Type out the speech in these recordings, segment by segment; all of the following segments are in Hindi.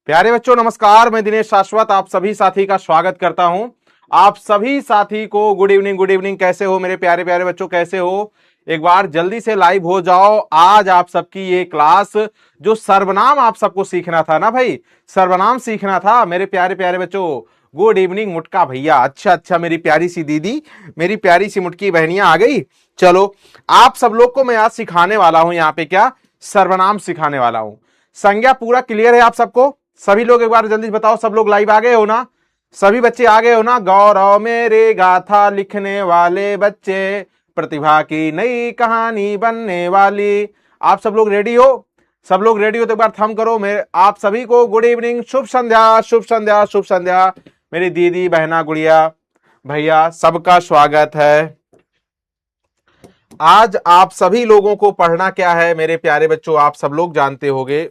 प्यारे बच्चों नमस्कार, मैं दिनेश शाश्वत आप सभी साथी का स्वागत करता हूं। आप सभी साथी को गुड इवनिंग। Good evening. कैसे हो मेरे प्यारे प्यारे बच्चों, कैसे हो? एक बार जल्दी से लाइव हो जाओ। आज आप सबकी ये क्लास जो सर्वनाम आप सबको सीखना था ना भाई, सर्वनाम सीखना था मेरे प्यारे प्यारे बच्चों। गुड इवनिंग मुटका भैया। अच्छा, मेरी प्यारी सी दीदी, मेरी प्यारी सी मुटकी बहनियां आ गई। चलो, आप सब लोग को मैं आज सिखाने वाला हूं, यहाँ पे क्या सर्वनाम सिखाने वाला हूं। संज्ञा पूरा क्लियर है आप सबको? सभी लोग एक बार जल्दी बताओ, सब लोग लाइव आ गए हो ना? सभी बच्चे आ गए हो ना? गौरव मेरे गाथा लिखने वाले बच्चे, प्रतिभा की नई कहानी बनने वाली। आप सब लोग रेडी हो? सब लोग रेडी हो तो एक बार थम करो। मेरे आप सभी को गुड इवनिंग, शुभ संध्या, शुभ संध्या, शुभ संध्या। मेरी दीदी, बहना, गुड़िया, भैया, सबका स्वागत है। आज आप सभी लोगों को पढ़ना क्या है मेरे प्यारे बच्चों, आप सब लोग जानते होंगे।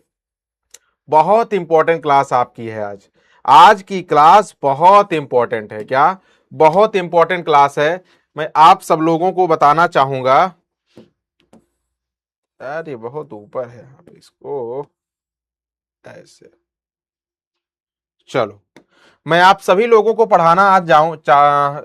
बहुत इंपॉर्टेंट क्लास आपकी है आज। आज की क्लास बहुत इंपॉर्टेंट है। क्या? बहुत इंपॉर्टेंट क्लास है। मैं आप सब लोगों को बताना चाहूंगा। अरे बहुत ऊपर है, आप इसको ऐसे। चलो, मैं आप सभी लोगों को पढ़ाना आज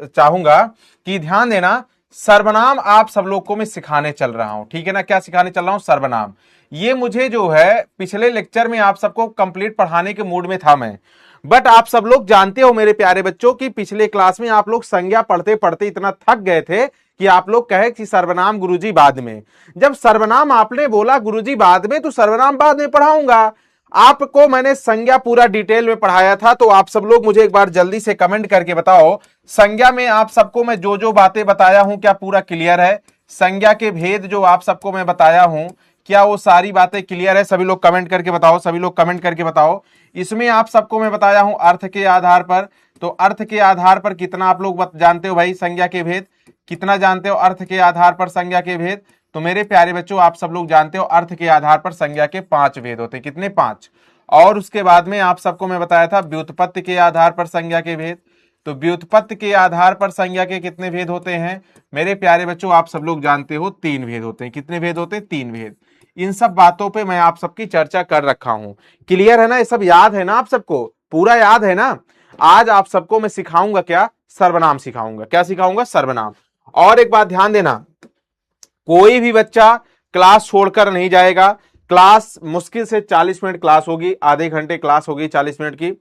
चाहूंगा कि ध्यान देना। सर्वनाम आप सब लोग को मैं सिखाने चल रहा हूं, ठीक है ना? क्या सिखाने चल रहा हूं? सर्वनाम। ये मुझे जो है पिछले लेक्चर में आप सबको कंप्लीट पढ़ाने के मूड में था मैं, बट आप सब लोग जानते हो मेरे प्यारे बच्चों कि पिछले क्लास में आप लोग संज्ञा पढ़ते पढ़ते इतना थक गए थे कि आप लोग कहे कि सर्वनाम गुरुजी बाद में। जब सर्वनाम आपने बोला गुरुजी बाद में, तो सर्वनाम बाद में पढ़ाऊंगा। आपको मैंने संज्ञा पूरा डिटेल में पढ़ाया था, तो आप सब लोग मुझे एक बार जल्दी से कमेंट करके बताओ, संज्ञा में आप सबको मैं जो जो बातें बताया हूं क्या पूरा क्लियर है? संज्ञा के भेद जो आप सबको मैं बताया हूं, क्या वो सारी बातें क्लियर है? सभी लोग कमेंट करके बताओ, सभी लोग कमेंट करके बताओ। इसमें आप सबको मैं बताया हूं अर्थ के आधार पर, तो अर्थ के आधार पर कितना आप लोग जानते हो भाई संज्ञा के भेद? कितना जानते हो अर्थ के आधार पर संज्ञा के भेद? तो मेरे प्यारे बच्चों आप सब लोग जानते हो अर्थ के आधार पर संज्ञा के 5 भेद होते हैं। कितने? 5। और उसके बाद में आप सबको मैं बताया था व्युत्पत्ति के आधार पर संज्ञा के भेद। तो व्युत्पत्ति के आधार पर संज्ञा के कितने भेद होते हैं मेरे प्यारे बच्चों? आप सब लोग जानते हो 3 भेद होते हैं। कितने भेद होते हैं? 3 भेद। इन सब बातों पे मैं आप सबकी चर्चा कर रखा हूं। क्लियर है ना? ये सब याद है ना आप सबको? पूरा याद है ना? आज आप सबको मैं सिखाऊंगा क्या? सर्वनाम सिखाऊंगा। क्या सिखाऊंगा? सर्वनाम। और एक बात ध्यान देना, कोई भी बच्चा क्लास छोड़कर नहीं जाएगा। क्लास मुश्किल से 40 मिनट क्लास होगी, आधे घंटे क्लास होगी 40 मिनट की।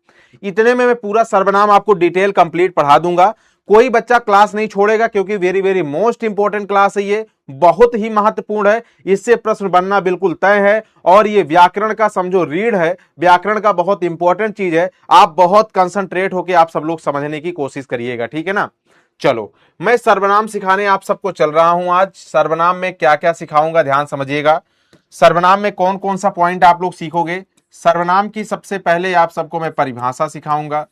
इतने में मैं पूरा सर्वनाम आपको डिटेल कंप्लीट पढ़ा दूंगा। कोई बच्चा क्लास नहीं छोड़ेगा, क्योंकि very very most important class है ये, बहुत ही महत्वपूर्ण है। इससे प्रश्न बनना बिल्कुल तय है। और ये व्याकरण का समझो रीढ़ है, व्याकरण का बहुत इंपॉर्टेंट चीज है। आप बहुत कंसंट्रेट होकर आप सब लोग समझने की कोशिश करिएगा, ठीक है ना? चलो, मैं सर्वनाम सिखाने आप सबको चल रहा हूं आज। सर्वनाम में क्या क्या सिखाऊंगा ध्यान समझिएगा। सर्वनाम में कौन कौन सा पॉइंट आप लोग सीखोगे? सर्वनाम की सबसे पहले आप सबको मैं परिभाषा सिखाऊंगा।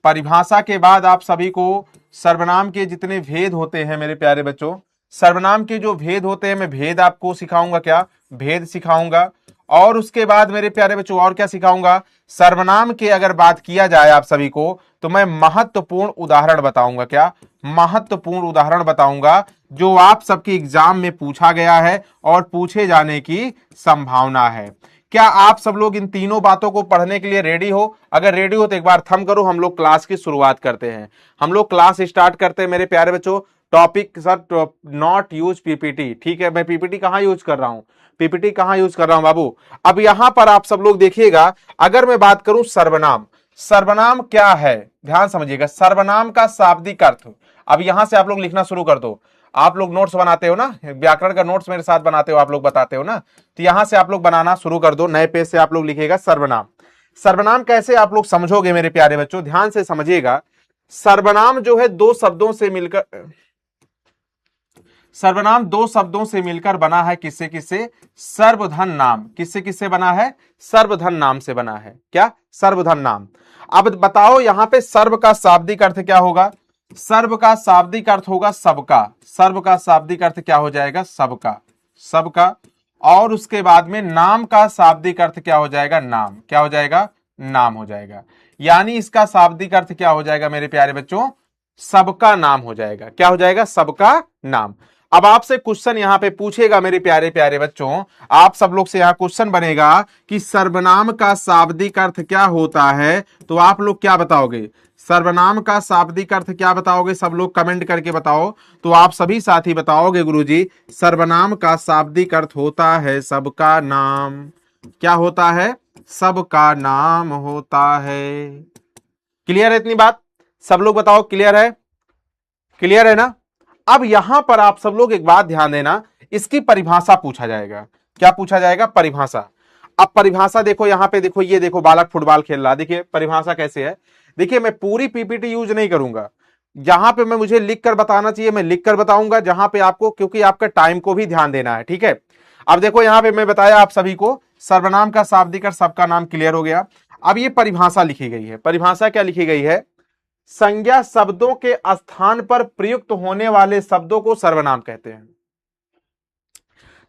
परिभाषा के बाद आप सभी को सर्वनाम के जितने भेद होते हैं मेरे प्यारे बच्चों, सर्वनाम के जो भेद होते हैं मैं भेद आपको सिखाऊंगा। क्या? भेद सिखाऊंगा। और उसके बाद मेरे प्यारे बच्चों और क्या सिखाऊंगा? सर्वनाम के अगर बात किया जाए आप सभी को, तो मैं महत्वपूर्ण उदाहरण बताऊंगा। क्या? महत्वपूर्ण उदाहरण बताऊंगा जो आप सबके एग्जाम में पूछा गया है और पूछे जाने की संभावना है। क्या आप सब लोग इन तीनों बातों को पढ़ने के लिए रेडी हो? अगर रेडी हो तो एक बार थम करो, हम लोग क्लास की शुरुआत करते हैं। हम लोग क्लास स्टार्ट करते हैं मेरे प्यारे बच्चों। Topic sir not use PPT, ठीक है? मैं पीपीटी कहां यूज कर रहा हूं? पीपीटी कहां यूज कर रहा हूं बाबू? अब यहां पर आप सब लोग देखिएगा, अगर मैं बात करूं सर्वनाम, सर्वनाम क्या है ध्यान समझिएगा। सर्वनाम का शाब्दिक अर्थ, अब यहां से आप लोग लिखना शुरू कर दो। आप लोग नोट्स बनाते हो ना, व्याकरण का नोट्स मेरे साथ बनाते हो, आप लोग बताते हो ना, तो यहां से आप लोग बनाना शुरू कर दो। नए पेज से आप लोग लिखिएगा सर्वनाम। सर्वनाम कैसे आप लोग समझोगे मेरे प्यारे बच्चों, ध्यान से समझिएगा। सर्वनाम जो है दो शब्दों से मिलकर, सर्वनाम दो शब्दों से मिलकर बना है। किससे किससे? सर्वधन नाम। किससे किससे बना है? सर्वधन नाम से बना है। क्या? सर्वधन नाम। अब बताओ यहां पे सर्व का शाब्दिक अर्थ क्या होगा? सर्व का शाब्दिक अर्थ होगा सबका। सर्व का शाब्दिक अर्थ क्या हो जाएगा? सबका, सबका। और उसके बाद में नाम का शाब्दिक अर्थ क्या हो जाएगा? नाम। क्या हो जाएगा? नाम हो जाएगा। यानी इसका शाब्दिक अर्थ क्या हो जाएगा मेरे प्यारे बच्चों? सबका नाम हो जाएगा। क्या हो जाएगा? सबका नाम। अब आपसे क्वेश्चन यहां पे पूछेगा मेरे प्यारे प्यारे बच्चों, आप सब लोग से यहां क्वेश्चन बनेगा कि सर्वनाम का शाब्दिक अर्थ क्या होता है, तो आप लोग क्या बताओगे? सर्वनाम का शाब्दिक अर्थ क्या बताओगे? सब लोग कमेंट करके बताओ। तो आप सभी साथी बताओगे गुरुजी, सर्वनाम का शाब्दिक अर्थ होता है सबका नाम। क्या होता है? सबका नाम होता है। क्लियर है इतनी बात? सब लोग बताओ, क्लियर है? क्लियर है ना? अब यहां पर आप सब लोग एक बात ध्यान देना, इसकी परिभाषा पूछा जाएगा। क्या पूछा जाएगा? परिभाषा। अब परिभाषा देखो, यहां पे देखो, ये देखो बालक फुटबॉल खेल रहा, देखिए परिभाषा कैसे है। देखिए मैं पूरी पीपीटी यूज नहीं करूंगा, जहां पे मैं मुझे लिख कर बताना चाहिए मैं लिख कर बताऊंगा, जहां पे आपको, क्योंकि आपका टाइम को भी ध्यान देना है, ठीक है। अब देखो यहां पे मैं बताया आप सभी को सर्वनाम का शाब्दिक अर्थ सबका नाम, क्लियर हो गया। अब ये परिभाषा लिखी गई है। परिभाषा क्या लिखी गई है? संज्ञा शब्दों के स्थान पर प्रयुक्त होने वाले शब्दों को सर्वनाम कहते हैं।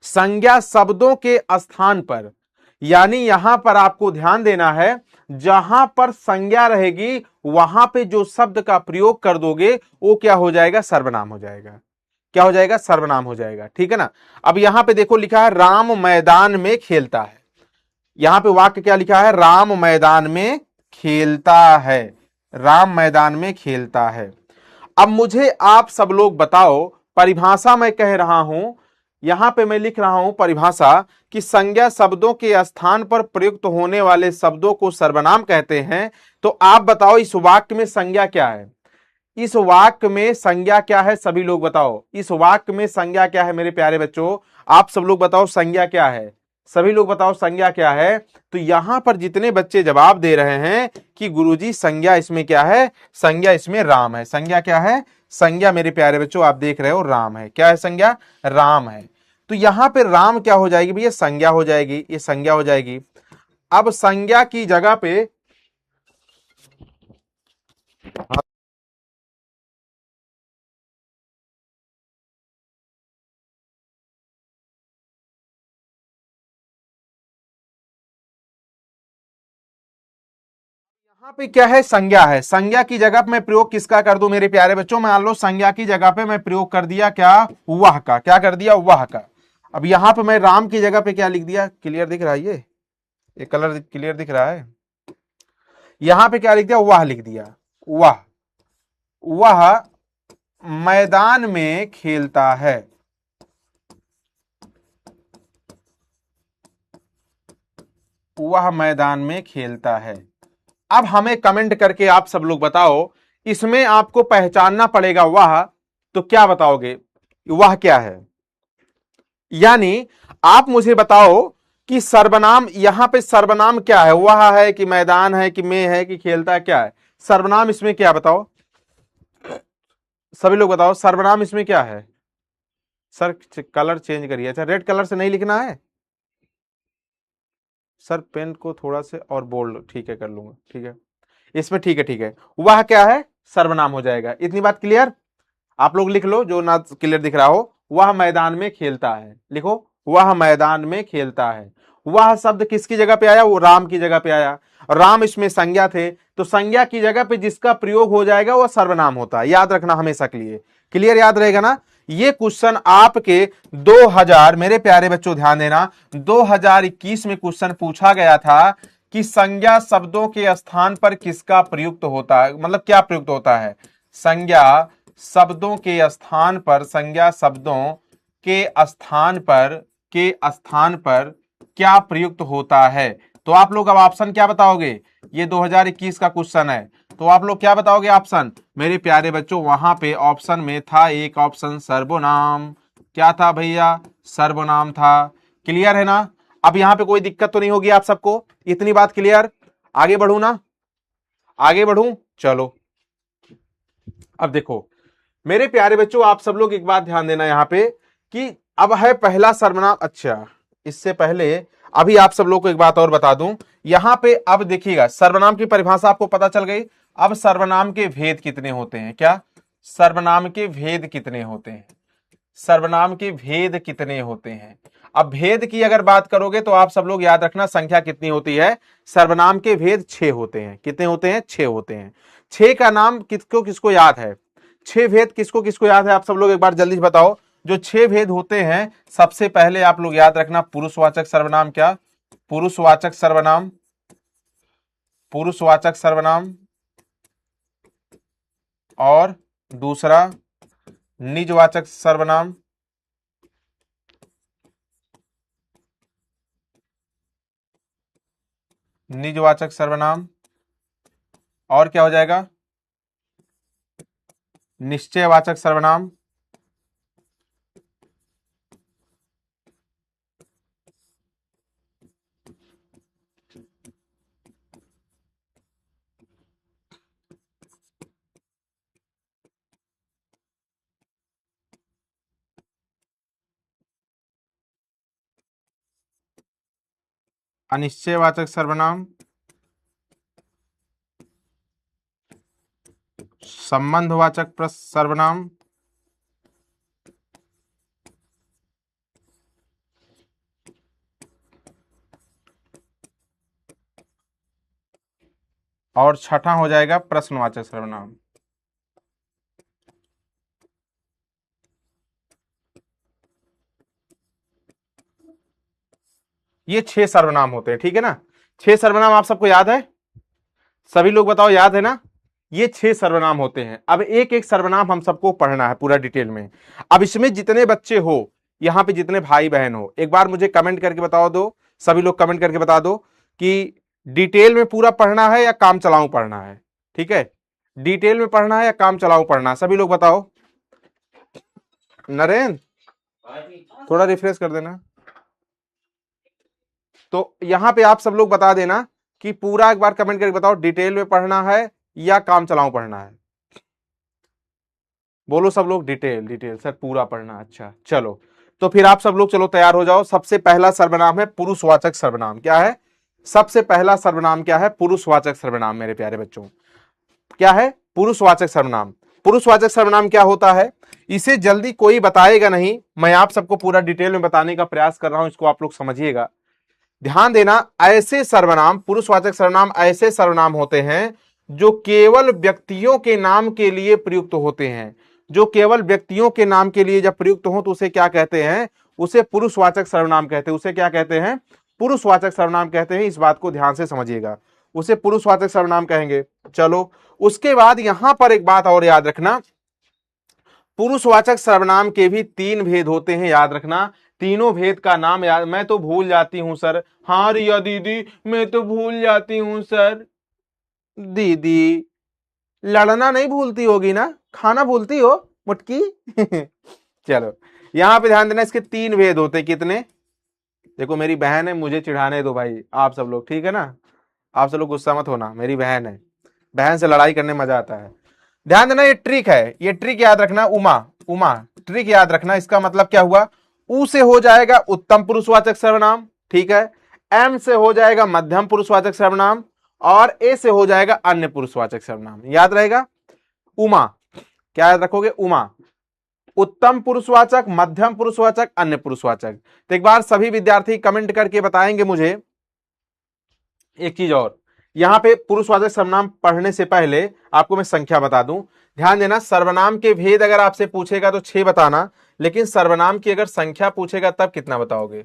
संज्ञा शब्दों के स्थान पर, यानी यहां पर आपको ध्यान देना है, जहां पर संज्ञा रहेगी वहां पे जो शब्द का प्रयोग कर दोगे वो क्या हो जाएगा? सर्वनाम हो जाएगा। क्या हो जाएगा? सर्वनाम हो जाएगा, ठीक है ना। अब यहां पे देखो लिखा है राम मैदान में खेलता है। यहां पे वाक्य क्या लिखा है? राम मैदान में खेलता है। राम मैदान में खेलता है। अब मुझे आप सब लोग बताओ, परिभाषा मैं कह रहा हूं, यहां पे मैं लिख रहा हूं परिभाषा कि संज्ञा शब्दों के स्थान पर प्रयुक्त होने वाले शब्दों को सर्वनाम कहते हैं। तो आप बताओ इस वाक्य में संज्ञा क्या है? इस वाक्य में संज्ञा क्या है? सभी लोग बताओ, इस वाक्य में संज्ञा क्या है मेरे प्यारे बच्चों? आप सब लोग बताओ संज्ञा क्या है? सभी लोग बताओ संज्ञा क्या है? तो यहां पर जितने बच्चे जवाब दे रहे हैं कि गुरुजी संज्ञा इसमें क्या है? संज्ञा इसमें राम है। संज्ञा क्या है? संज्ञा मेरे प्यारे बच्चों आप देख रहे हो राम है। क्या है संज्ञा? राम है। तो यहां पे राम क्या हो जाएगी भैया? संज्ञा हो जाएगी, ये संज्ञा हो जाएगी। अब संज्ञा की जगह पे यहां पे क्या है? संज्ञा है। संज्ञा की जगह पे मैं प्रयोग किसका कर दूं मेरे प्यारे बच्चों? मान लो संज्ञा की जगह पे मैं प्रयोग कर दिया क्या? वह का। क्या कर दिया? वह का। अब यहां पे मैं राम की जगह पे क्या लिख दिया? क्लियर दिख रहा है? ये कलर क्लियर दिख रहा है? यहां पे क्या लिख दिया? वह लिख दिया। वह, वह मैदान में खेलता है। वह मैदान में खेलता है। अब हमें कमेंट करके आप सब लोग बताओ, इसमें आपको पहचानना पड़ेगा वह, तो क्या बताओगे? वह क्या है? यानी आप मुझे बताओ कि सर्वनाम, यहां पे सर्वनाम क्या है? वह है कि मैदान है कि मैं है कि खेलता है? क्या है सर्वनाम इसमें? क्या बताओ, सभी लोग बताओ सर्वनाम इसमें क्या है? सर कलर चेंज करिए। अच्छा रेड कलर से नहीं लिखना है सर, पेन को थोड़ा से और बोल्ड, ठीक है कर लूंगा, ठीक है इसमें, ठीक है ठीक है। वह क्या है? सर्वनाम हो जाएगा। इतनी बात क्लियर? आप लोग लिख लो जो ना क्लियर दिख रहा हो। वह मैदान में खेलता है, लिखो वह मैदान में खेलता है। वह शब्द किसकी जगह पे आया? वो राम की जगह पे आया। राम इसमें संज्ञा थे, तो संज्ञा की जगह पे जिसका प्रयोग हो जाएगा वह सर्वनाम होता है। याद रखना हमेशा के लिए, क्लियर? याद रहेगा ना? ये क्वेश्चन आपके 2000, मेरे प्यारे बच्चों ध्यान देना, 2021 में क्वेश्चन पूछा गया था कि संज्ञा शब्दों के स्थान पर किसका प्रयुक्त होता है, मतलब क्या प्रयुक्त होता है? संज्ञा शब्दों के स्थान पर, संज्ञा शब्दों के स्थान पर क्या प्रयुक्त होता है? तो आप लोग अब ऑप्शन क्या बताओगे? ये 2021 का क्वेश्चन है, तो आप लोग क्या बताओगे ऑप्शन मेरे प्यारे बच्चों? वहां पे ऑप्शन में था एक ऑप्शन सर्वनाम। क्या था भैया? सर्वनाम था। क्लियर है ना? अब यहां पे कोई दिक्कत तो नहीं होगी आप सबको? इतनी बात क्लियर? आगे बढ़ू ना? आगे बढ़ू? चलो अब देखो मेरे प्यारे बच्चों, आप सब लोग एक बात ध्यान देना यहां पे कि अब है पहला सर्वनाम। अच्छा इससे पहले अभी आप सब लोग को एक बात और बता दूं, यहां पे अब देखिएगा सर्वनाम की परिभाषा आपको पता चल गई। अब सर्वनाम के भेद कितने होते हैं? क्या सर्वनाम के भेद कितने होते हैं? सर्वनाम के भेद कितने होते हैं? अब भेद की अगर बात करोगे तो आप सब लोग याद रखना संख्या कितनी होती है? सर्वनाम के भेद 6 होते हैं। कितने होते हैं? 6 होते हैं। 6 का नाम किसको किसको याद है? 6 भेद किसको किसको याद है? आप सब लोग एक बार जल्दी से बताओ। जो 6 भेद होते हैं, सबसे पहले आप लोग याद रखना पुरुषवाचक सर्वनाम, क्या पुरुषवाचक सर्वनाम, पुरुषवाचक सर्वनाम, और दूसरा निजवाचक सर्वनाम, निजवाचक सर्वनाम, और क्या हो जाएगा, निश्चयवाचक सर्वनाम, अनिश्चयवाचक सर्वनाम, संबंधवाचक सर्वनाम, और छठा हो जाएगा प्रश्नवाचक सर्वनाम। ये 6 सर्वनाम होते हैं, ठीक है ना। 6 सर्वनाम आप सबको याद है, सभी लोग बताओ याद है ना। ये 6 सर्वनाम होते हैं। अब एक एक सर्वनाम हम सबको पढ़ना है पूरा डिटेल में। अब इसमें जितने बच्चे हो, यहाँ पे जितने भाई बहन हो, एक बार मुझे कमेंट करके बताओ दो, सभी लोग कमेंट करके बता दो कि डिटेल में पूरा पढ़ना है या काम चलाऊं पढ़ना है। ठीक है, डिटेल में पढ़ना है या काम चलाऊं पढ़ना है, सभी लोग बताओ। नरेंद्र थोड़ा रिफ्रेश कर देना। तो यहां पे आप सब लोग बता देना कि पूरा एक बार कमेंट करके बताओ, डिटेल में पढ़ना है या काम चलाऊं पढ़ना है। बोलो सब लोग, डिटेल डिटेल सर पूरा पढ़ना। अच्छा चलो, तो फिर आप सब लोग चलो तैयार हो जाओ। सबसे पहला सर्वनाम है पुरुषवाचक सर्वनाम। क्या है सबसे पहला सर्वनाम? क्या है? पुरुषवाचक सर्वनाम। मेरे प्यारे बच्चों, क्या है? पुरुषवाचक सर्वनाम। पुरुषवाचक सर्वनाम क्या होता है? इसे जल्दी कोई बताएगा नहीं, मैं आप सबको पूरा डिटेल में बताने का प्रयास कर रहा हूं, इसको आप लोग समझिएगा, ध्यान देना। ऐसे सर्वनाम, पुरुषवाचक सर्वनाम ऐसे सर्वनाम होते हैं जो केवल व्यक्तियों के नाम के लिए प्रयुक्त होते हैं। जो केवल व्यक्तियों के नाम के लिए जब प्रयुक्त हो तो उसे क्या कहते हैं? उसे पुरुषवाचक सर्वनाम कहते हैं। उसे क्या कहते हैं? पुरुषवाचक सर्वनाम कहते हैं। इस बात को ध्यान से समझिएगा, उसे पुरुषवाचक सर्वनाम कहेंगे। चलो, उसके बाद यहां पर एक बात और याद रखना, पुरुषवाचक सर्वनाम के भी 3 भेद होते हैं, याद रखना। तीनों भेद का नाम याद, मैं तो भूल जाती हूं सर। हाँ रिया दीदी, मैं तो भूल जाती हूं सर। दीदी लड़ना नहीं भूलती होगी ना, खाना भूलती हो मुटकी। चलो, यहां पे ध्यान देना, इसके 3 भेद होते। कितने? देखो मेरी बहन है, मुझे चिढ़ाने दो भाई आप सब लोग, ठीक है ना। आप सब लोग गुस्सा मत होना, मेरी बहन है, बहन से लड़ाई करने मजा आता है। ध्यान देना, ये ट्रिक है, ये ट्रिक याद रखना। उमा, उमा ट्रिक याद रखना। इसका मतलब क्या हुआ? ऊ से हो जाएगा उत्तम पुरुषवाचक सर्वनाम, ठीक है। एम से हो जाएगा मध्यम पुरुषवाचक सर्वनाम, और ए से हो जाएगा अन्य पुरुषवाचक सर्वनाम। याद रहेगा? उमा, क्या याद रखोगे? उमा, उत्तम पुरुषवाचक, मध्यम पुरुषवाचक, अन्य पुरुषवाचक। तो एक बार सभी विद्यार्थी कमेंट करके बताएंगे मुझे एक चीज और। यहां पे पुरुषवाचक सर्वनाम पढ़ने से पहले आपको मैं संख्या बता दूं। ध्यान देना, सर्वनाम के भेद अगर आपसे पूछेगा तो 6 बताना, लेकिन सर्वनाम की अगर संख्या पूछेगा तब कितना बताओगे?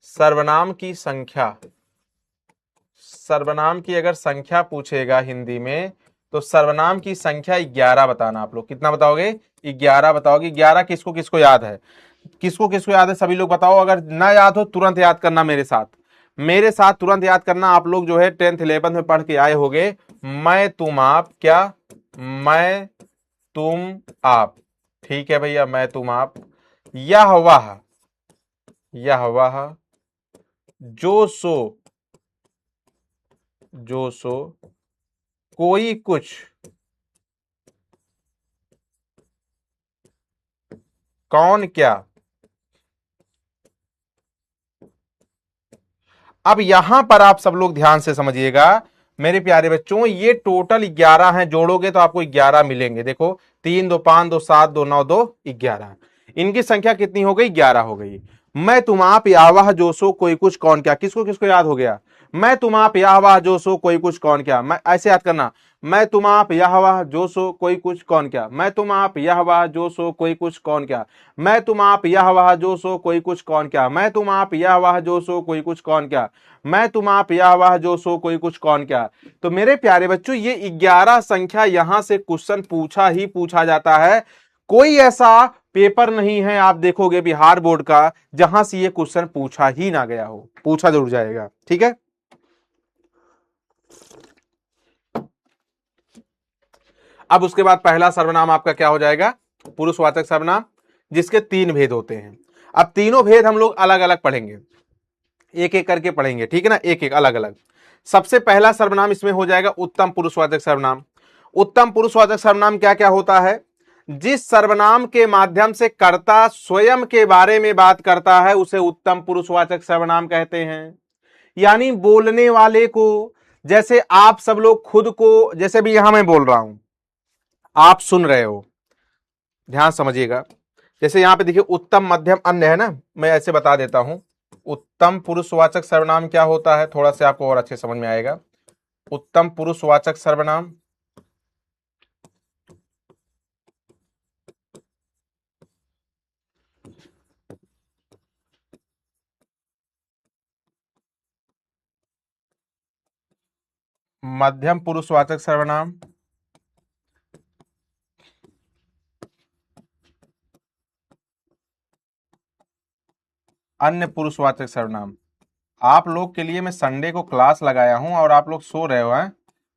सर्वनाम की संख्या, सर्वनाम की अगर संख्या पूछेगा हिंदी में तो सर्वनाम की संख्या 11 बताना। आप लोग कितना बताओगे? 11 बताओगे। 11 किसको किसको याद है? किसको किसको याद है? सभी लोग बताओ। अगर ना याद हो तुरंत याद करना, मेरे साथ, मेरे साथ तुरंत याद करना। आप लोग जो है 10th 11th में पढ़ के आए होगे, मैं तुम आप, क्या? मैं तुम आप, ठीक है भैया, मैं तुम आप। यह वह, यह वह, जो सो, जो सो, कोई कुछ, कौन क्या। अब यहां पर आप सब लोग ध्यान से समझिएगा मेरे प्यारे बच्चों, ये टोटल 11 हैं, जोड़ोगे तो आपको 11 मिलेंगे। देखो, 3 2 5 2 7 2 9 2 11, इनकी संख्या कितनी हो गई? 11 हो गई। मैं तुम आप, यावह, जो सो, कोई कुछ, कौन क्या। किसको किसको याद हो गया? मैं तुम आप यह वाह जो सो कोई कुछ कौन क्या, मैं ऐसे याद करना, मैं तुम आप यह वाह जो सो कोई कुछ कौन क्या, मैं तुम आप यह वाह जो सो कोई कुछ कौन क्या, मैं तुम आप यह वाह जो सो कोई कुछ कौन क्या, मैं तुम आप यह वाह जो सो कोई कुछ कौन क्या, मैं तुम आप यह वाह जो सो कोई कुछ कौन क्या। तो मेरे प्यारे बच्चों, ये 11 संख्या यहां से क्वेश्चन पूछा ही पूछा जाता है। कोई ऐसा पेपर नहीं है आप देखोगे बिहार बोर्ड का जहां से ये क्वेश्चन पूछा ही ना गया हो, पूछा जरूर जाएगा। ठीक है, अब उसके बाद पहला सर्वनाम आपका क्या हो जाएगा, पुरुषवाचक सर्वनाम, जिसके 3 भेद होते हैं। अब तीनों भेद हम लोग अलग अलग पढ़ेंगे, एक एक करके पढ़ेंगे, ठीक है ना, एक एक अलग अलग। सबसे पहला सर्वनाम इसमें हो जाएगा उत्तम पुरुषवाचक सर्वनाम। उत्तम पुरुषवाचक सर्वनाम क्या क्या होता है, जिस सर्वनाम के माध्यम से कर्ता स्वयं के बारे में बात करता है उसे उत्तम पुरुषवाचक सर्वनाम कहते हैं। यानी बोलने वाले को, जैसे आप सब लोग खुद को, जैसे भी यहां मैं बोल रहा हूं, आप सुन रहे हो, ध्यान समझिएगा। जैसे यहां पे देखिए उत्तम मध्यम अन्य है ना, मैं ऐसे बता देता हूं। उत्तम पुरुषवाचक सर्वनाम क्या होता है, थोड़ा सा आपको और अच्छे समझ में आएगा। उत्तम पुरुषवाचक सर्वनाम मध्यम पुरुषवाचक सर्वनाम अन्य पुरुषवाचक सर्वनाम। आप लोग के लिए मैं संडे को क्लास लगाया हूं और आप लोग सो रहे हो हैं,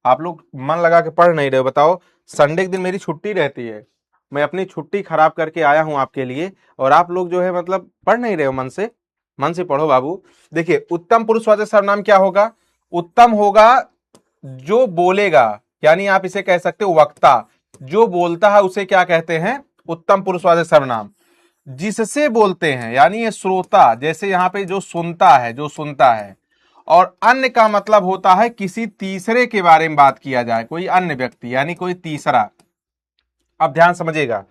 आप लोग मन लगा के पढ़ नहीं रहे हो। बताओ, संडे के दिन मेरी छुट्टी रहती है, मैं अपनी छुट्टी खराब करके आया हूं आपके लिए, और आप लोग जो है मतलब पढ़ नहीं रहे हो मन से। मन से पढ़ो बाबू। देखिए उत्तम पुरुषवाचक सर्वनाम क्या होगा, उत्तम होगा जो बोलेगा, यानी आप इसे कह सकते हो वक्ता, जो बोलता है उसे क्या कहते हैं, उत्तम पुरुषवाचक सर्वनाम। जिससे बोलते हैं यानी ये श्रोता, जैसे यहां पे जो सुनता है, जो सुनता है। और अन्य का मतलब होता है किसी तीसरे के बारे में बात किया जाए, कोई अन्य व्यक्ति यानी कोई तीसरा। अब ध्यान समझिएगा,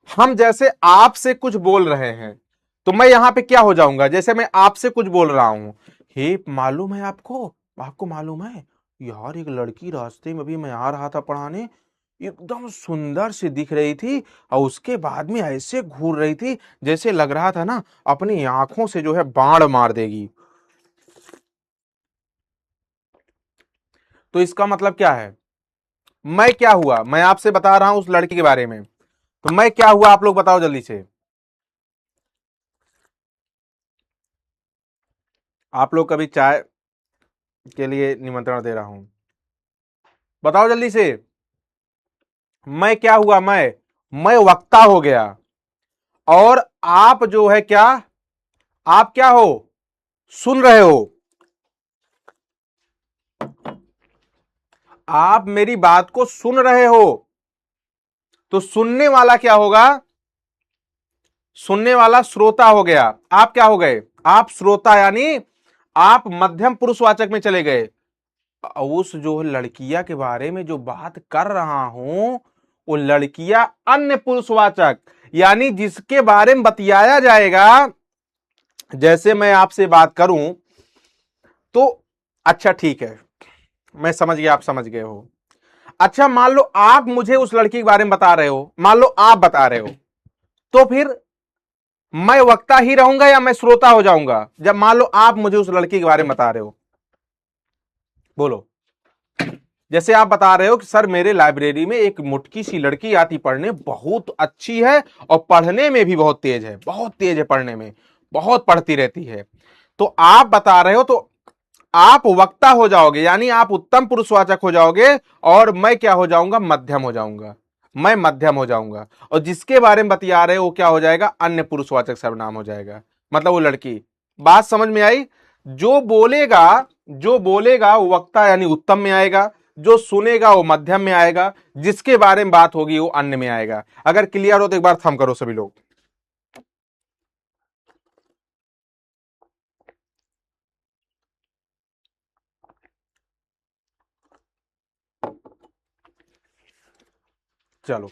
हम जैसे आपसे कुछ बोल रहे हैं तो मैं यहां पे क्या हो जाऊंगा, जैसे मैं आपसे कुछ बोल रहा हूं, हे मालूम है आपको, आपको मालूम है यार, एक लड़की रास्ते में भी मैं आ रहा था पढ़ाने, एकदम सुंदर सी दिख रही थी, और उसके बाद में ऐसे घूर रही थी जैसे लग रहा था ना अपनी आंखों से जो है बाण मार देगी। तो इसका मतलब क्या है, मैं क्या हुआ, मैं आपसे बता रहा हूं उस लड़की के बारे में, तो मैं क्या हुआ आप लोग बताओ जल्दी से। आप लोग कभी चाय के लिए निमंत्रण दे रहा हूं, बताओ जल्दी से। मैं क्या हुआ, मैं वक्ता हो गया, और आप जो है क्या, आप क्या हो, सुन रहे हो। आप मेरी बात को सुन रहे हो, तो सुनने वाला क्या होगा, सुनने वाला श्रोता हो गया। आप क्या हो गए, आप श्रोता, यानी आप मध्यम पुरुषवाचक में चले गए। उस जो लड़कियां के बारे में जो बात कर रहा हूं, वो लड़कियां अन्य पुरुषवाचक, यानी जिसके बारे में बतियाया जाएगा। जैसे मैं आपसे बात करूं तो, अच्छा ठीक है, मैं समझ गया, आप समझ गए हो। अच्छा मान लो आप मुझे उस लड़की के बारे में बता रहे हो, मान लो आप बता रहे हो, तो फिर मैं वक्ता ही रहूंगा या मैं श्रोता हो जाऊंगा, जब मान लो आप मुझे उस लड़की के बारे में बता रहे हो। बोलो, जैसे आप बता रहे हो कि सर मेरे लाइब्रेरी में एक मुटकी सी लड़की आती पढ़ने, बहुत अच्छी है और पढ़ने में भी बहुत तेज है, बहुत तेज है पढ़ने में, बहुत पढ़ती रहती है। तो आप बता रहे हो, तो आप वक्ता हो जाओगे, यानी आप उत्तम पुरुषवाचक हो जाओगे, और मैं क्या हो जाऊंगा, मध्यम हो जाऊंगा, मैं मध्यम हो जाऊंगा। और जिसके बारे में बतिया रहे हो वो क्या हो जाएगा, अन्य पुरुषवाचक सर्वनाम हो जाएगा, मतलब वो लड़की। बात समझ में आई। जो बोलेगा, जो बोलेगा वो वक्ता यानी उत्तम में आएगा, जो सुनेगा वो मध्यम में आएगा, जिसके बारे में बात होगी वो अन्य में आएगा। अगर क्लियर हो तो एक बार थम करो सभी लोग। चलो,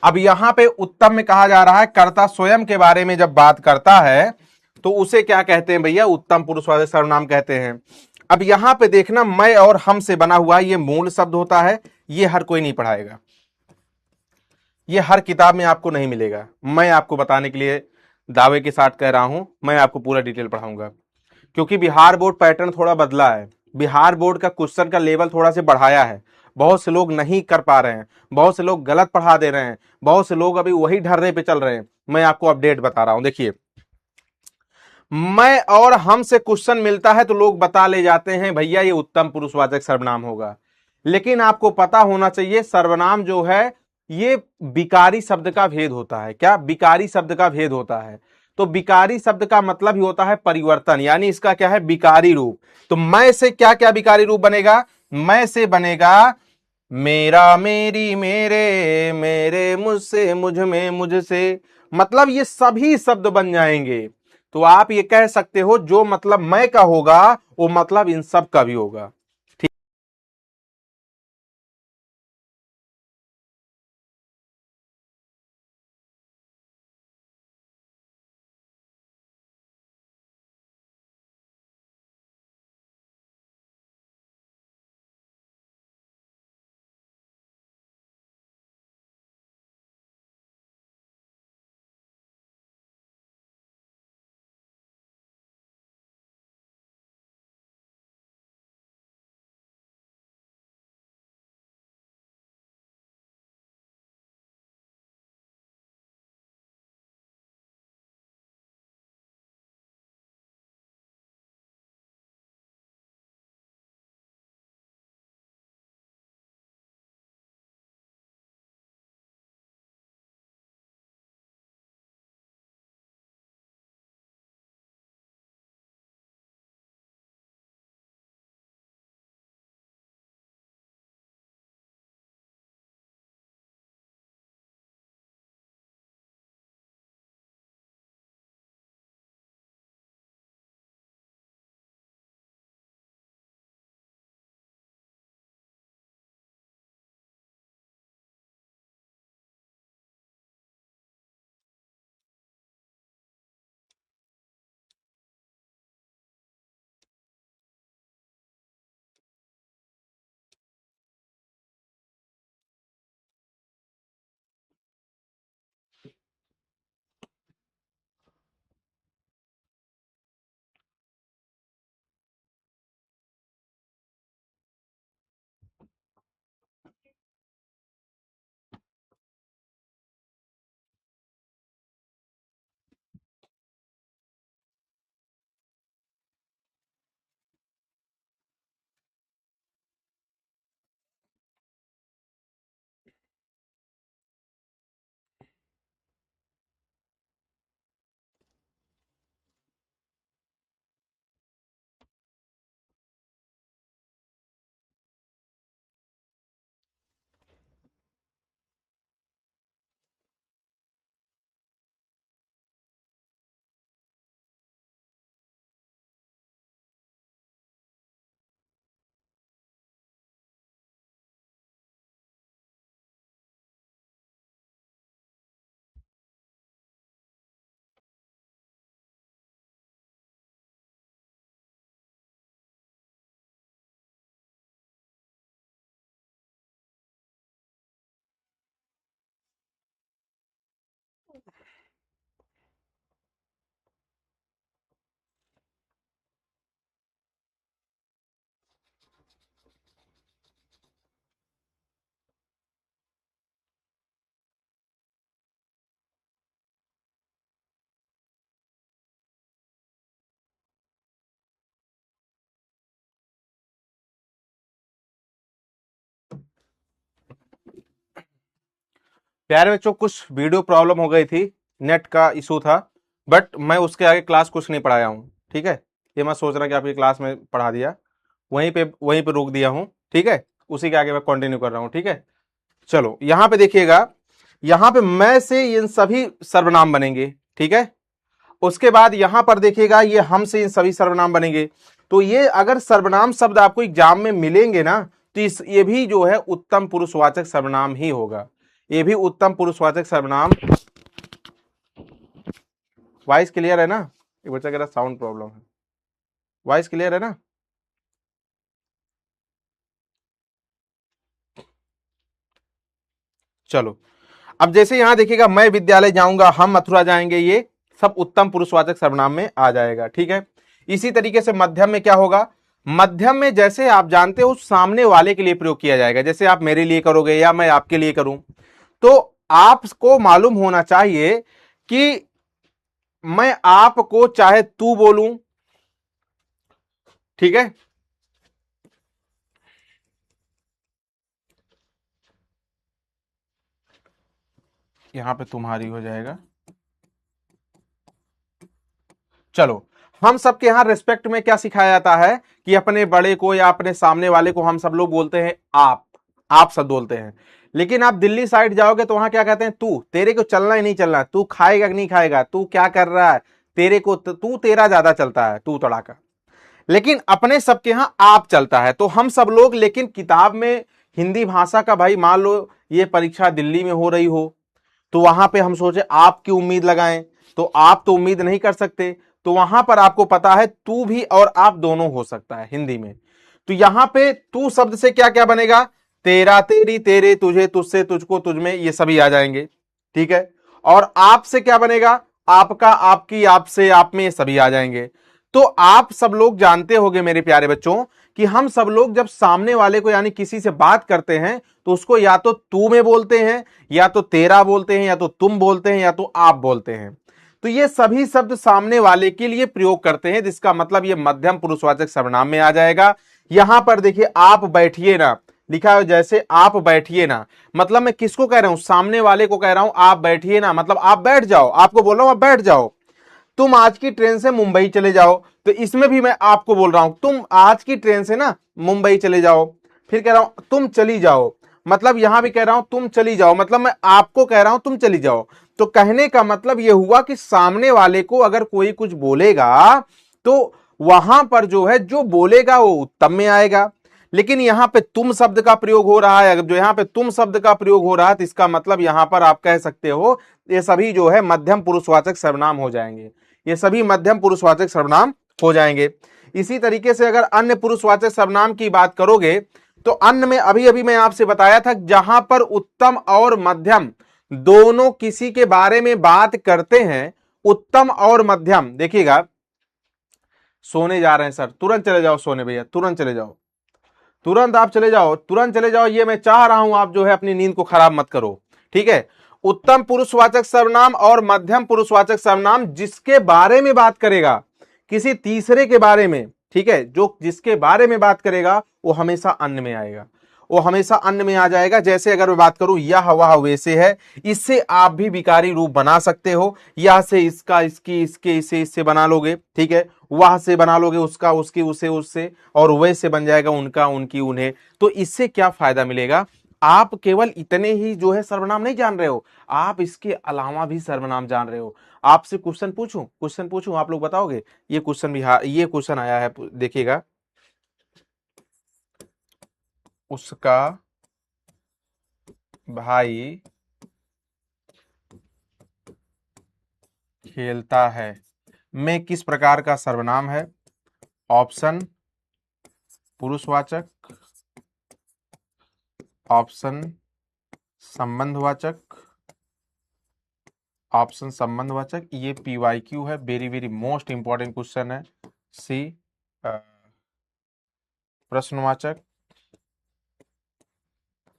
अब यहां पे उत्तम में कहा जा रहा है कर्ता स्वयं के बारे में जब बात करता है तो उसे क्या कहते हैं भैया, उत्तम पुरुषवाचक सर्वनाम कहते हैं। अब यहां पे देखना, मैं और हम से बना हुआ ये मूल शब्द होता है, ये हर कोई नहीं पढ़ाएगा, ये हर किताब में आपको नहीं मिलेगा। मैं आपको बताने के लिए दावे के साथ कह रहा हूं, मैं आपको पूरा डिटेल पढ़ाऊंगा, क्योंकि बिहार बोर्ड पैटर्न थोड़ा बदला है। बिहार बोर्ड का क्वेश्चन का लेवल थोड़ा से बढ़ाया है, बहुत से लोग नहीं कर पा रहे हैं, बहुत से लोग गलत पढ़ा दे रहे हैं, बहुत से लोग अभी वही ढर्रे पे चल रहे हैं। मैं आपको अपडेट बता रहा हूं, देखिए मैं और हम से क्वेश्चन मिलता है तो लोग बता ले जाते हैं भैया ये उत्तम पुरुषवाचक सर्वनाम होगा, लेकिन आपको पता होना चाहिए सर्वनाम जो है ये विकारी शब्द का भेद होता है। क्या विकारी शब्द का भेद होता है? तो विकारी शब्द का मतलब ही होता है परिवर्तन, यानी इसका क्या है, विकारी रूप। तो मैं से क्या क्या विकारी रूप बनेगा, मैं से बनेगा मेरा, मेरी, मेरे, मेरे, मुझसे, मुझ में, मुझसे, मतलब ये सभी शब्द बन जाएंगे। तो आप ये कह सकते हो जो मतलब मैं का होगा वो मतलब इन सब का भी होगा। प्यारे बच्चों, कुछ वीडियो प्रॉब्लम हो गई थी, नेट का इशू था, बट मैं उसके आगे क्लास कुछ नहीं पढ़ाया हूँ, ठीक है। ये मैं सोच रहा कि आपकी क्लास में पढ़ा दिया, वहीं पे रोक दिया हूँ, ठीक है। उसी के आगे मैं कंटिन्यू कर रहा हूँ, ठीक है। चलो यहां पे देखिएगा, यहां पे मैं से इन सभी सर्वनाम बनेंगे, ठीक है। उसके बाद यहां पर देखिएगा ये हम से इन सभी सर्वनाम बनेंगे। तो ये अगर सर्वनाम शब्द आपको एग्जाम में मिलेंगे ना, तो ये भी जो है उत्तम पुरुषवाचक सर्वनाम ही होगा, ये भी उत्तम पुरुषवाचक सर्वनाम। वॉइस क्लियर है ना? ये बच्चा कह रहा साउंड प्रॉब्लम है। वॉइस क्लियर है ना? चलो, अब जैसे यहां देखिएगा, मैं विद्यालय जाऊंगा, हम मथुरा जाएंगे, ये सब उत्तम पुरुषवाचक सर्वनाम में आ जाएगा। ठीक है, इसी तरीके से मध्यम में क्या होगा? मध्यम में जैसे आप जानते हो सामने वाले के लिए प्रयोग किया जाएगा, जैसे आप मेरे लिए करोगे या मैं आपके लिए करूं, तो आपको मालूम होना चाहिए कि मैं आपको चाहे तू बोलूं, ठीक है, यहां पे तुम्हारी हो जाएगा। चलो, हम सबके यहां रिस्पेक्ट में क्या सिखाया जाता है कि अपने बड़े को या अपने सामने वाले को हम सब लोग बोलते हैं आप सब बोलते हैं। लेकिन आप दिल्ली साइड जाओगे तो वहां क्या कहते हैं? तू। तेरे को चलना ही नहीं चलना, तू खाएगा कि नहीं खाएगा, तू क्या कर रहा है, तेरे को तू, तेरा ज्यादा चलता है, तू तड़ाका। लेकिन अपने सबके यहां आप चलता है। तो हम सब लोग, लेकिन किताब में हिंदी भाषा का, भाई मान लो ये परीक्षा दिल्ली में हो रही हो, तो वहां पे हम सोचे आपकी उम्मीद लगाएं, तो आप तो उम्मीद नहीं कर सकते, तो वहां पर आपको पता है तू भी और आप दोनों हो सकता है हिंदी में। तो यहां पे तू शब्द से क्या क्या बनेगा? तेरा, तेरी, तेरे, तुझे, तुझसे, तुझको, तुझमें, ये सभी आ जाएंगे। ठीक है, और आप से क्या बनेगा? आपका, आपकी, आपसे, आप में, ये सभी आ जाएंगे। तो आप सब लोग जानते होंगे मेरे प्यारे बच्चों कि हम सब लोग जब सामने वाले को यानी किसी से बात करते हैं तो उसको या तो तू में बोलते हैं, या तो तेरा बोलते हैं, या तो तुम बोलते हैं, या तो आप बोलते हैं। तो ये सभी शब्द सामने वाले के लिए प्रयोग करते हैं, जिसका मतलब ये मध्यम पुरुषवाचक सर्वनाम में आ जाएगा। यहां पर देखिए, आप बैठिए ना लिखा है, जैसे आप बैठिए ना, मतलब मैं किसको कह रहा हूं? सामने वाले को कह रहा हूं आप बैठिए ना, मतलब आप बैठ जाओ, आपको बोल रहा हूं आप बैठ जाओ। तुम आज की ट्रेन से मुंबई चले जाओ, तो इसमें भी मैं आपको बोल रहा हूं तुम आज की ट्रेन से ना मुंबई चले जाओ। फिर कह रहा हूं तुम चली जाओ, मतलब यहां भी कह रहा हूं तुम चली जाओ, मतलब मैं आपको कह रहा हूं तुम चली जाओ। तो कहने का मतलब यह हुआ कि सामने वाले को अगर कोई कुछ बोलेगा तो वहां पर जो है जो बोलेगा वो उत्तम में आएगा। लेकिन यहां पे तुम शब्द का प्रयोग हो रहा है, जो यहां पे तुम शब्द का प्रयोग हो रहा है, तो इसका मतलब यहां पर आप कह सकते हो ये सभी जो है मध्यम पुरुषवाचक सर्वनाम हो जाएंगे। ये सभी मध्यम पुरुषवाचक सर्वनाम हो जाएंगे। इसी तरीके से अगर अन्य पुरुषवाचक सर्वनाम की बात करोगे तो अन्य में अभी अभी मैं आपसे बताया था, जहां पर उत्तम और मध्यम दोनों किसी के बारे में बात करते हैं, उत्तम और मध्यम। देखिएगा, सोने जा रहे हैं सर, तुरंत चले जाओ सोने भैया, तुरंत चले जाओ, तुरंत आप चले जाओ, तुरंत चले जाओ, ये मैं चाह रहा हूं आप जो है अपनी नींद को खराब मत करो। ठीक है, उत्तम पुरुषवाचक सर्वनाम और मध्यम पुरुषवाचक सर्वनाम जिसके बारे में बात करेगा, किसी तीसरे के बारे में, ठीक है, जो जिसके बारे में बात करेगा वो हमेशा अन्य में आएगा, वो हमेशा अन्य में आ जाएगा। जैसे अगर मैं बात करूं यह वह वैसे है, इससे आप भी विकारी रूप बना सकते हो, यह से इसका, इसकी, इसके, इसे, इससे बना लोगे। ठीक है, वह से बना लोगे उसका, उसकी, उसे, उससे, और वैसे बन जाएगा उनका, उनकी, उन्हें। तो इससे क्या फायदा मिलेगा? आप केवल इतने ही जो है सर्वनाम नहीं जान रहे हो, आप इसके अलावा भी सर्वनाम जान रहे हो। आपसे क्वेश्चन पूछूं, आप लोग बताओगे? ये क्वेश्चन भी, हाँ ये क्वेश्चन आया है, देखिएगा, उसका भाई खेलता है में किस प्रकार का सर्वनाम है? ऑप्शन पुरुषवाचक, ऑप्शन संबंधवाचक, ऑप्शन संबंधवाचक। ये पीवाईक्यू है, very very most important question है। सी प्रश्नवाचक,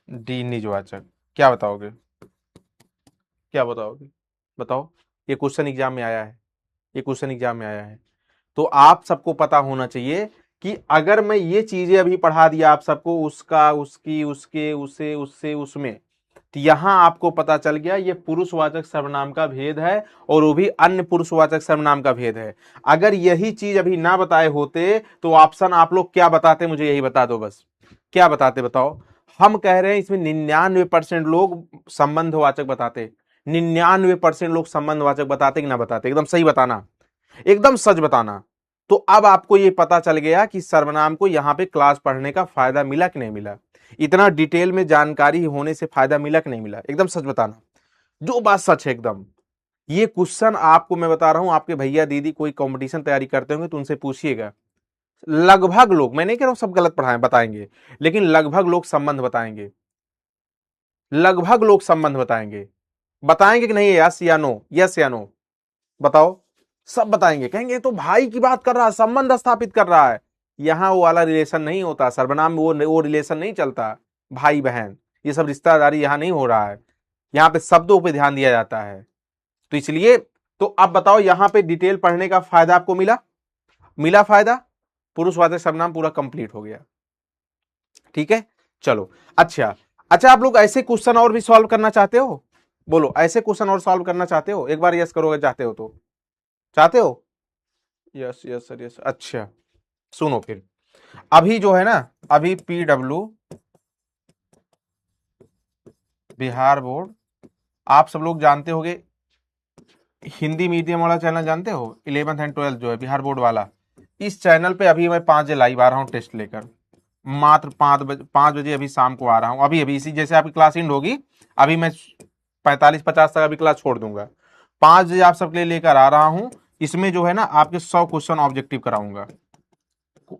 डी निजवाचक। क्या बताओगे? क्या बताओगे? बताओ, ये क्वेश्चन एग्जाम में आया है, ये क्वेश्चन एग्जाम में आया है। तो आप सबको पता होना चाहिए कि अगर मैं ये चीजें अभी पढ़ा दिया आप सबको, उसका, उसकी, उसके, उसे, उससे, उसमें, तो यहां आपको पता चल गया ये पुरुषवाचक सर्वनाम का भेद है, और वो भी अन्य पुरुषवाचक सर्वनाम का भेद है। अगर यही चीज अभी ना बताए होते तो ऑप्शन आप लोग क्या बताते? मुझे यही बता दो बस, क्या बताते बताओ? हम कह रहे हैं इसमें 99% लोग संबंधवाचक बताते, 99% लोग संबंधवाचक बताते कि ना बताते? एकदम सही बताना, एकदम सच बताना। तो अब आपको यह पता चल गया कि सर्वनाम को यहां पे क्लास पढ़ने का फायदा मिला कि नहीं मिला, इतना डिटेल में जानकारी होने से फायदा मिला कि नहीं मिला? एकदम सच बताना, जो बात सच है एकदम। ये क्वेश्चन आपको मैं बता रहा हूं, आपके भैया दीदी कोई कंपटीशन तैयारी करते होंगे तो उनसे पूछिएगा। लगभग लोग, मैं नहीं कह रहा हूं सब गलत पढ़ाएं बताएंगे, लेकिन लगभग लोग संबंध बताएंगे, लगभग लोग संबंध बताएंगे। बताएंगे कि नहीं, यस या नो, यस या नो, बताओ। सब बताएंगे, कहेंगे तो भाई की बात कर रहा है, संबंध स्थापित कर रहा है। यहां वो वाला रिलेशन नहीं होता, सर्वनाम में वो रिलेशन नहीं चलता। भाई बहन ये सब रिश्तेदारी यहां नहीं हो रहा है, यहां पे शब्दों पे ध्यान दिया जाता है। तो इसलिए, तो अब बताओ यहां पे डिटेल पढ़ने का फायदा आपको मिला, मिला फायदा। पुरुषवाचक सर्वनाम पूरा कंप्लीट हो गया, ठीक है। चलो अच्छा, अच्छा आप लोग ऐसे क्वेश्चन और भी सॉल्व करना चाहते हो? बोलो, ऐसे क्वेश्चन और सॉल्व करना चाहते हो? एक बार यस करोगे, चाहते हो तो, चाहते हो? Yes yes sir yes. अच्छा सुनो फिर, अभी जो है ना, अभी PW बिहार बोर्ड, आप सब लोग जानते होगे, हिंदी मीडियम वाला चैनल जानते हो, 11th एंड 12th जो है बिहार बोर्ड वाला, इस चैनल पे अभी मैं 5 बजे लाइव आ रहा हूँ टेस्ट लेकर, मात्र 5 बजे अभी शाम को आ रहा हूँ। अभी अभी इसी जैसे आपकी क्लास एंड होगी, अभी मैं 45-50 तक अभी क्लास छोड़ दूंगा। 5 बजे आप सबके लिए लेकर आ रहा हूँ। इसमें जो है ना आपके 100 क्वेश्चन ऑब्जेक्टिव कराऊंगा,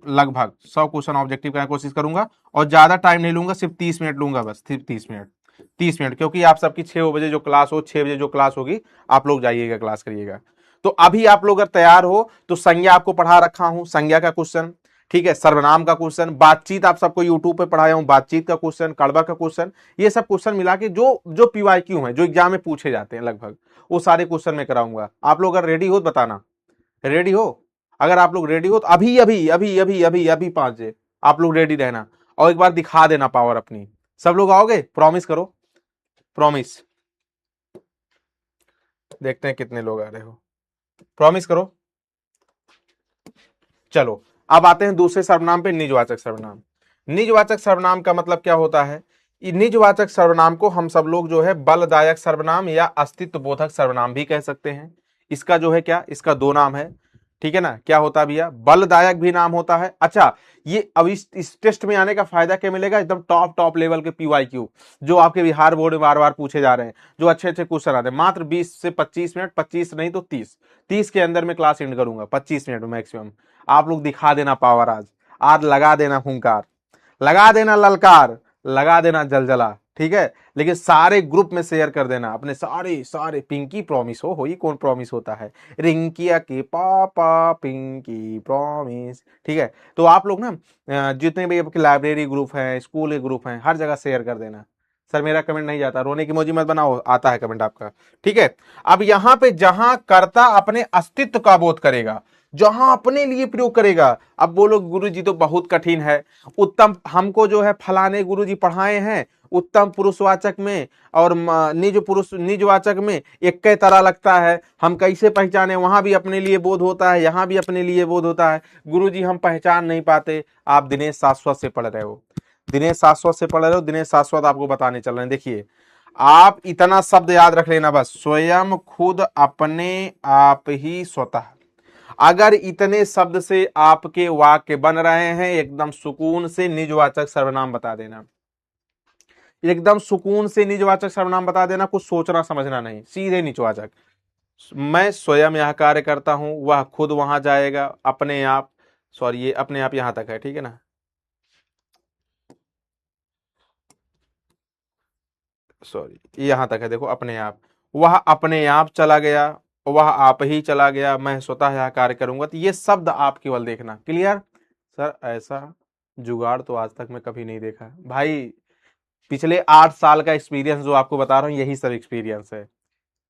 लगभग 100 क्वेश्चन ऑब्जेक्टिव करने की कोशिश करूंगा, और ज्यादा टाइम नहीं लूंगा, सिर्फ 30 मिनट लूंगा बस, सिर्फ 30 मिनट, 30 मिनट, क्योंकि आप सबकी 6 बजे जो क्लास हो, 6 बजे जो क्लास होगी, आप लोग जाइएगा क्लास करिएगा। तो अभी आप लोग अगर तैयार हो तो संज्ञा आपको पढ़ा रखा हूं, संज्ञा का क्वेश्चन, ठीक है, सर्वनाम का क्वेश्चन, बातचीत आप सबको यूट्यूब पे पढ़ाया हूं, बातचीत का क्वेश्चन, कड़वा का क्वेश्चन, ये सब क्वेश्चन मिला के जो जो PYQ है, जो एग्जाम में पूछे जाते हैं लगभग, वो सारे क्वेश्चन मैं कराऊंगा। आप लोग अगर रेडी हो तो बताना, रेडी हो? अगर आप लोग रेडी हो तो अभी अभी अभी अभी अभी अभी 5 बजे आप लोग रेडी रहना, और एक बार दिखा देना पावर अपनी। सब लोग आओगे? प्रॉमिस करो, प्रॉमिस। देखते हैं कितने लोग आ रहे हो, प्रॉमिस करो। चलो अब आते हैं दूसरे सर्वनाम पे, निजवाचक सर्वनाम। निजवाचक सर्वनाम का मतलब क्या होता है? निजवाचक सर्वनाम को हम सब लोग जो है बलदायक सर्वनाम या अस्तित्व बोधक सर्वनाम भी कह सकते हैं। इसका जो है क्या, इसका 2 नाम है, ठीक है ना। क्या होता है भैया? बलदायक भी नाम होता है। अच्छा, ये अब इस टेस्ट में आने का फायदा क्या मिलेगा? एकदम टॉप टॉप लेवल के PYQ जो आपके बिहार बोर्ड में बार बार पूछे जा रहे हैं, जो अच्छे अच्छे क्वेश्चन आते हैं। मात्र 20 से 25 मिनट, 25 नहीं तो 30 के अंदर में क्लास एंड करूंगा, 25 मिनट में मैक्सिमम। आप लोग दिखा देना पावर आज, आज लगा देना हुंकार, लगा देना ललकार, लगा देना जलजला, ठीक है। लेकिन सारे ग्रुप में शेयर कर देना अपने सारे सारे। पिंकी प्रॉमिस हो ही कौन प्रॉमिस होता है? रिंकिया के पापा पिंकी प्रॉमिस, ठीक है। तो आप लोग ना जितने भी आपके लाइब्रेरी ग्रुप हैं, स्कूल के ग्रुप हैं, हर जगह शेयर कर देना। सर मेरा कमेंट नहीं जाता, रोने की इमोजी मत बनाओ, आता है कमेंट आपका, ठीक है। अब यहां पे जहां कर्ता अपने अस्तित्व का बोध करेगा, जहां अपने लिए प्रयोग करेगा, अब बोलो गुरु जी तो बहुत कठिन है, उत्तम हमको जो है फलाने गुरु जी पढ़ाए हैं, उत्तम पुरुषवाचक में और निजवाचक में एक के तरह लगता है, हम कैसे पहचाने? वहां भी अपने लिए बोध होता है, यहां भी अपने लिए बोध होता है, गुरु जी हम पहचान नहीं पाते। आप दिनेश शाश्वत से पढ़ रहे हो, दिनेश शाश्वत से पढ़ रहे हो, दिनेश शाश्वत आपको बताने चल रहे हैं। देखिए आप इतना शब्द याद रख लेना बस, स्वयं, खुद, अपने, आप ही, स्वतः। अगर इतने शब्द से आपके वाक्य बन रहे हैं, एकदम सुकून से निजवाचक सर्वनाम बता देना, एकदम सुकून से निजवाचक सर्वनाम बता देना, कुछ सोचना समझना नहीं, सीधे निजवाचक। मैं स्वयं यह कार्य करता हूं, वह खुद वहां जाएगा, अपने आप, सॉरी ये अपने आप यहां तक है, ठीक है ना, सॉरी यहां तक है, देखो अपने आप, वह अपने आप चला गया, वह आप ही चला गया, मैं स्वतः यह कार्य करूंगा। तो ये शब्द आप केवल देखना, क्लियर? सर ऐसा जुगाड़ तो आज तक मैं कभी नहीं देखा भाई, पिछले 8 साल का एक्सपीरियंस जो आपको बता रहा हूं, यही सब एक्सपीरियंस है।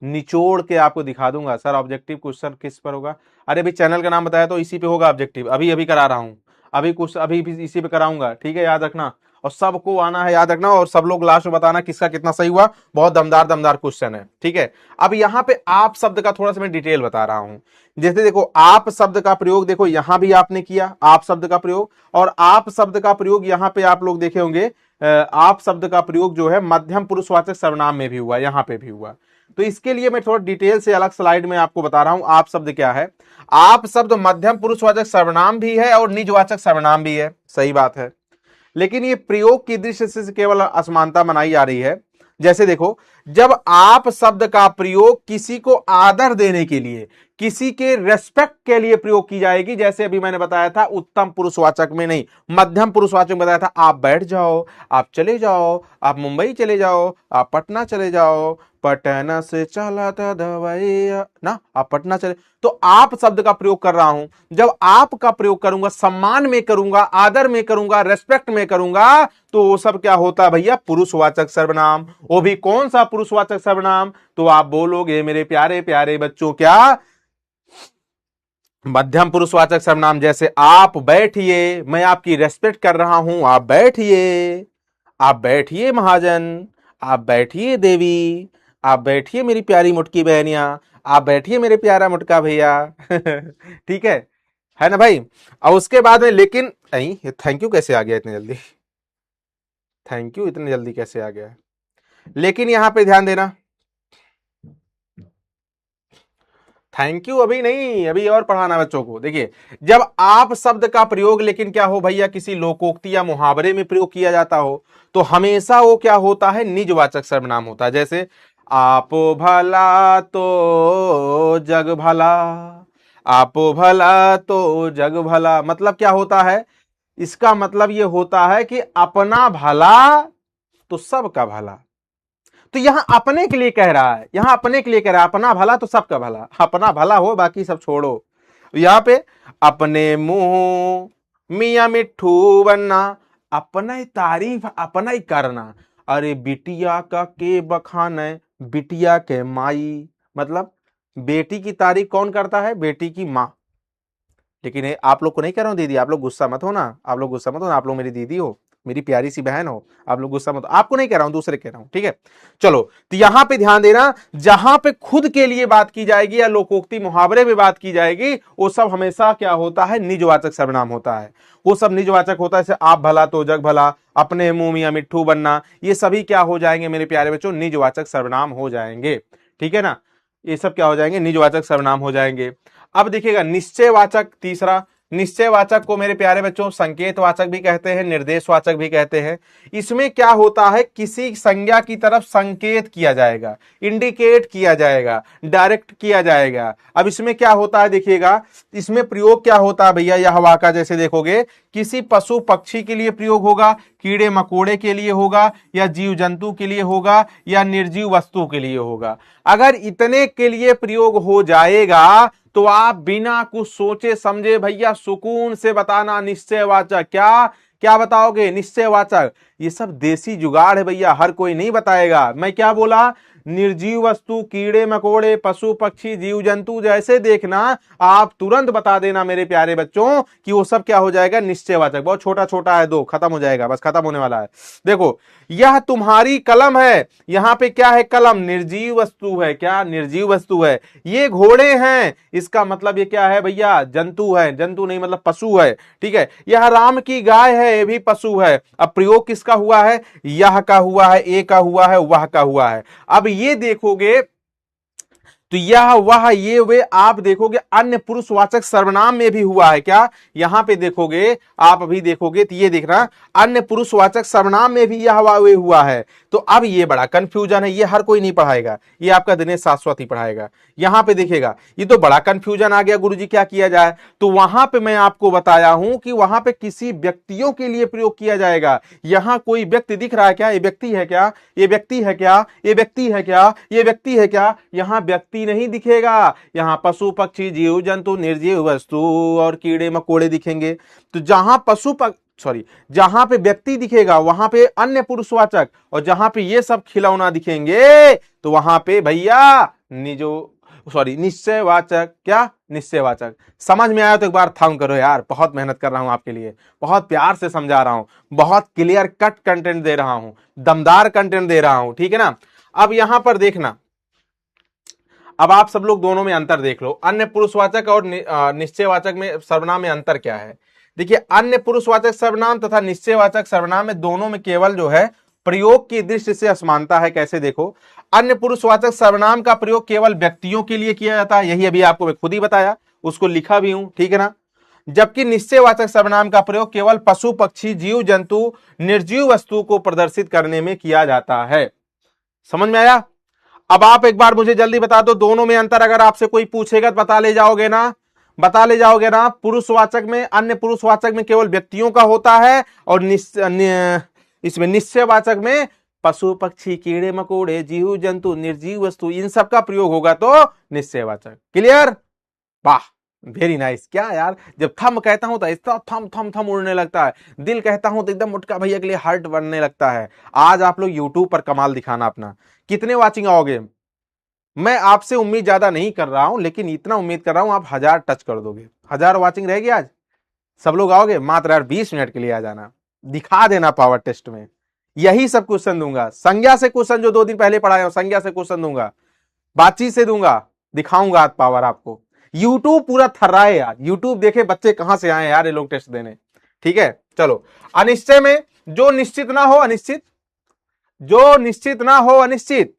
निचोड़ के आपको दिखा दूंगा। सर ऑब्जेक्टिव क्वेश्चन किस पर होगा? अरे अभी चैनल का नाम बताया तो इसी पे होगा ऑब्जेक्टिव, अभी अभी करा रहा हूं, अभी कुछ अभी भी इसी पे कराऊंगा, ठीक है, याद रखना। और सबको आना है, याद रखना, और सब लोग लास्ट में बताना किसका कितना सही हुआ। बहुत दमदार दमदार क्वेश्चन है, ठीक है। अब यहाँ पे आप शब्द का थोड़ा सा मैं डिटेल बता रहा हूं। जैसे देखो, आप शब्द का प्रयोग देखो यहां भी आपने किया, आप शब्द का प्रयोग, और आप शब्द का प्रयोग यहां पे आप लोग देखे होंगे, आप शब्द का प्रयोग जो है मध्यम पुरुषवाचक सर्वनाम में भी हुआ, यहां पे भी हुआ। तो इसके लिए मैं थोड़ा डिटेल से अलग स्लाइड में आपको बता रहा हूं आप शब्द क्या है। आप शब्द मध्यम पुरुषवाचक सर्वनाम भी है और निजवाचक सर्वनाम भी है, सही बात है। लेकिन ये प्रयोग की दृष्टि से केवल असमानता बनाई जा रही है। जैसे देखो, जब आप शब्द का प्रयोग किसी को आदर देने के लिए, किसी के रेस्पेक्ट के लिए प्रयोग की जाएगी, जैसे अभी मैंने बताया था उत्तम पुरुषवाचक में नहीं, मध्यम पुरुषवाचक में बताया था, आप बैठ जाओ, आप चले जाओ, आप मुंबई चले जाओ, आप पटना चले जाओ, पटना से चला था दवाइया ना, आप पटना चले। तो आप शब्द का प्रयोग कर रहा हूं, जब आप का प्रयोग करूंगा, सम्मान में करूंगा, आदर में करूंगा, रेस्पेक्ट में करूंगा, तो वो सब क्या होता है भैया, पुरुषवाचक सर्वनाम। वो भी कौन सा पुरुषवाचक सर्वनाम, तो आप बोलोगे मेरे प्यारे प्यारे बच्चों, क्या मध्यम पुरुषवाचक सर्वनाम। जैसे आप बैठिए, मैं आपकी रेस्पेक्ट कर रहा हूं, आप बैठिए, आप बैठिए महाजन, आप बैठिए देवी, आप बैठिए मेरी प्यारी मुटकी बहनिया, आप बैठिए मेरे प्यारा मुटका भैया। ठीक है ना भाई। और उसके बाद में लेकिन थैंक यू कैसे आ गया इतनी जल्दी, थैंक यू इतनी जल्दी कैसे आ गया। लेकिन यहां पे ध्यान देना, थैंक यू अभी नहीं, अभी और पढ़ाना बच्चों को। देखिए, जब आप शब्द का प्रयोग लेकिन क्या हो भैया, किसी लोकोक्ति या मुहावरे में प्रयोग किया जाता हो, तो हमेशा वो क्या होता है, निजवाचक सर्वनाम होता है। जैसे आप भला तो जग भला, आप भला तो जग भला, मतलब क्या होता है, इसका मतलब ये होता है कि अपना भला तो सबका भला। तो यहां अपने के लिए कह रहा है, यहां अपने के लिए कह रहा है, अपना भला तो सबका भला, अपना भला हो बाकी सब छोड़ो। यहां पे अपने मुंह मियां मिट्ठू बनना, अपना ही तारीफ अपना ही करना। अरे बिटिया का के बखान, बिटिया के माई, मतलब बेटी की तारीफ कौन करता है, बेटी की मां। लेकिन आप लोग को नहीं कह रहा हूं दीदी, आप लोग गुस्सा मत हो ना, आप लोग गुस्सा मत हो ना, आप लोग मेरी दीदी हो, मेरी प्यारी सी बहन हो, आप लोग गुस्सा मत हो, आपको नहीं कह रहा हूं, दूसरे कह रहा हूं, ठीक है। चलो, तो यहां पे ध्यान देना, जहां पे खुद के लिए बात की जाएगी या लोकोक्ति मुहावरे में बात की जाएगी, वो सब हमेशा क्या होता है, निजवाचक सर्वनाम होता है। वो सब निजवाचक होता है, जैसे आप भला तो जग भला, अपने मुंह मियां मिट्ठू बनना, ये सभी क्या हो जाएंगे मेरे प्यारे बच्चों, निजवाचक सर्वनाम हो जाएंगे। ठीक है ना, ये सब क्या हो जाएंगे, निजवाचक सर्वनाम हो जाएंगे। अब देखिएगा निश्चयवाचक, तीसरा, निश्चयवाचक को मेरे प्यारे बच्चों संकेतवाचक भी कहते हैं, निर्देशवाचक भी कहते हैं। इसमें क्या होता है, किसी संज्ञा की तरफ संकेत किया जाएगा, इंडिकेट किया जाएगा, डायरेक्ट किया जाएगा। अब इसमें क्या होता है देखिएगा, इसमें प्रयोग क्या होता है भैया, यह वाका जैसे देखोगे, किसी पशु पक्षी के लिए प्रयोग होगा, कीड़े मकोड़े के लिए होगा, या जीव जंतु के लिए होगा, या निर्जीव वस्तु के लिए होगा। अगर इतने के लिए प्रयोग हो जाएगा तो आप बिना कुछ सोचे समझे भैया सुकून से बताना निश्चयवाचक। क्या क्या बताओगे, निश्चयवाचक। ये सब देसी जुगाड़ है भैया, हर कोई नहीं बताएगा। मैं क्या बोला, निर्जीव वस्तु, कीड़े मकोड़े, पशु पक्षी, जीव जंतु जैसे देखना, आप तुरंत बता देना मेरे प्यारे बच्चों कि वो सब क्या हो जाएगा, निश्चयवाचक। बहुत छोटा छोटा है, दो खत्म हो जाएगा, बस खत्म होने वाला है। देखो, यह तुम्हारी कलम है, यहां पे क्या है, कलम निर्जीव वस्तु है, क्या निर्जीव वस्तु है। ये घोड़े हैं, इसका मतलब ये क्या है भैया, जंतु है, जंतु नहीं मतलब पशु है। ठीक है, यह राम की गाय है, ये भी पशु है। अब प्रयोग किसका हुआ है, यह का हुआ है, ए का हुआ है, वह का हुआ है। अब ये देखोगे तो यह वह ये वे आप देखोगे अन्य पुरुषवाचक सर्वनाम में भी हुआ है। क्या, यहां पे देखोगे, आप अभी देखोगे तो ये देखना अन्य पुरुषवाचक सर्वनाम में भी यह वह वे हुआ है। तो अब ये बड़ा कंफ्यूजन है, ये हर कोई नहीं पढ़ाएगा, ये आपका दिनेश शाश्वत ही पढ़ाएगा। यहां पे देखिएगा, ये तो बड़ा कंफ्यूजन आ गया गुरुजी, क्या किया जाए। तो वहां पे मैं आपको बताया हूं कि वहां पे किसी व्यक्तियों के लिए प्रयोग किया जाएगा। यहां कोई व्यक्ति दिख रहा है क्या, ये व्यक्ति है क्या, ये व्यक्ति है क्या, ये व्यक्ति है क्या, ये व्यक्ति है क्या, यहां व्यक्ति नहीं दिखेगा, यहां पशु पक्षी, जीव जंतु, निर्जीव वस्तु और कीड़े मकोड़े दिखेंगे। तो जहां जहां पे व्यक्ति दिखेगा वहां पे अन्य पुरुषवाचक, और जहां पे ये सब खिलौना दिखेंगे तो वहां पे भैया निश्चयवाचक। क्या, निश्चयवाचक। समझ में आया तो एक बार थंब करो यार, बहुत मेहनत कर रहा हूं आपके लिए, बहुत प्यार से समझा रहा हूं, बहुत क्लियर कट कंटेंट दे रहा हूं, दमदार कंटेंट दे रहा हूं। ठीक है ना। अब यहां पर देखना, अब आप सब लोग दोनों में अंतर देख लो, अन्य पुरुषवाचक और निश्चयवाचक में सर्वनाम में अंतर क्या है। देखिए, अन्य पुरुषवाचक सर्वनाम तथा निश्चयवाचक सर्वनाम में दोनों में केवल जो है प्रयोग की दृष्टि से असमानता है। कैसे, देखो, अन्य पुरुषवाचक सर्वनाम का प्रयोग केवल व्यक्तियों के लिए किया जाता है, यही अभी आपको मैं खुद ही बताया, उसको लिखा भी हूं। ठीक है ना। जबकि निश्चयवाचक सर्वनाम का प्रयोग केवल पशु पक्षी, जीव जंतु, निर्जीव वस्तु को प्रदर्शित करने में किया जाता है। समझ में आया? अब आप एक बार मुझे जल्दी बता दो, दोनों में अंतर अगर आपसे कोई पूछेगा तो बता ले जाओगे ना? बता ले जाओगे ना? पुरुषवाचक में, अन्य पुरुषवाचक में केवल व्यक्तियों का होता है, और इसमें निश्चयवाचक में पशु पक्षी कीड़े मकोड़े जीव जंतु निर्जीव वस्तु इन सब का प्रयोग होगा तो निश्चयवाचक। क्लियर? वाह, वेरी नाइस। क्या यार, जब थम कहता हूं तो इतना थम थम थम उड़ने लगता है, दिल कहता हूं तो एकदम मुटका भैया के लिए हार्ट बनने लगता है। आज आप लोग यूट्यूब पर कमाल दिखाना अपना। कितने वाचिंग आओगे? मैं आपसे उम्मीद ज्यादा नहीं कर रहा हूं, लेकिन इतना उम्मीद कर रहा हूं आप 1000 टच कर दोगे। 1000 वाचिंग रहेगी आज? सब लोग आओगे? मात्र यार 20 मिनट के लिए आ जाना, दिखा देना पावर टेस्ट में। यही सब क्वेश्चन दूंगा, संज्ञा से क्वेश्चन जो 2 दिन पहले पढ़ाया हूं, संज्ञा से क्वेश्चन दूंगा, बातचीत से दूंगा, दिखाऊंगा आज पावर आपको। यूट्यूब पूरा थर्राए यार, यूट्यूब देखे बच्चे कहां से आए यार ये लोग टेस्ट देने। ठीक है, चलो। अनिश्चय में जो निश्चित ना हो अनिश्चित, जो निश्चित ना हो अनिश्चित,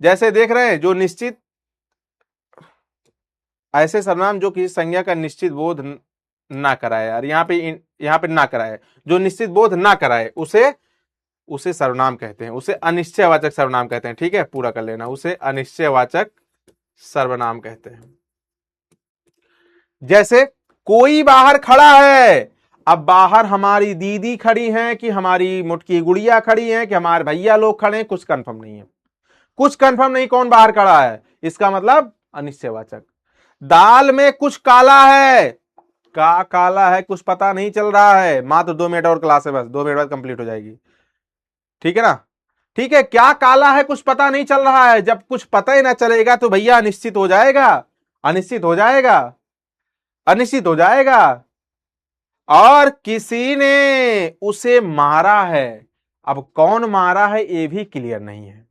जैसे देख रहे हैं जो निश्चित, ऐसे सर्वनाम जो किसी संज्ञा का निश्चित बोध ना कराए यार, यहां पे ना कराए, जो निश्चित बोध ना कराए उसे सर्वनाम कहते हैं, उसे अनिश्चयवाचक सर्वनाम कहते हैं। ठीक है, पूरा कर लेना, उसे अनिश्चयवाचक सर्वनाम कहते हैं। जैसे कोई बाहर खड़ा है, अब बाहर हमारी दीदी खड़ी हैं कि हमारी मुटकी गुड़िया खड़ी हैं कि हमारे भैया लोग खड़े हैं, कुछ कंफर्म नहीं है, कुछ कंफर्म नहीं कौन बाहर खड़ा है, इसका मतलब अनिश्चयवाचक। दाल में कुछ काला है, काला है कुछ पता नहीं चल रहा है, मात्र 2 मिनट और क्लास है, बस 2 मिनट बाद कंप्लीट हो जाएगी। ठीक है ना? ठीक है, क्या काला है कुछ पता नहीं चल रहा है, जब कुछ पता ही ना चलेगा तो भैया अनिश्चित हो जाएगा, अनिश्चित हो जाएगा, अनिश्चित हो जाएगा। और किसी ने उसे मारा है, अब कौन मारा है ये भी क्लियर नहीं है,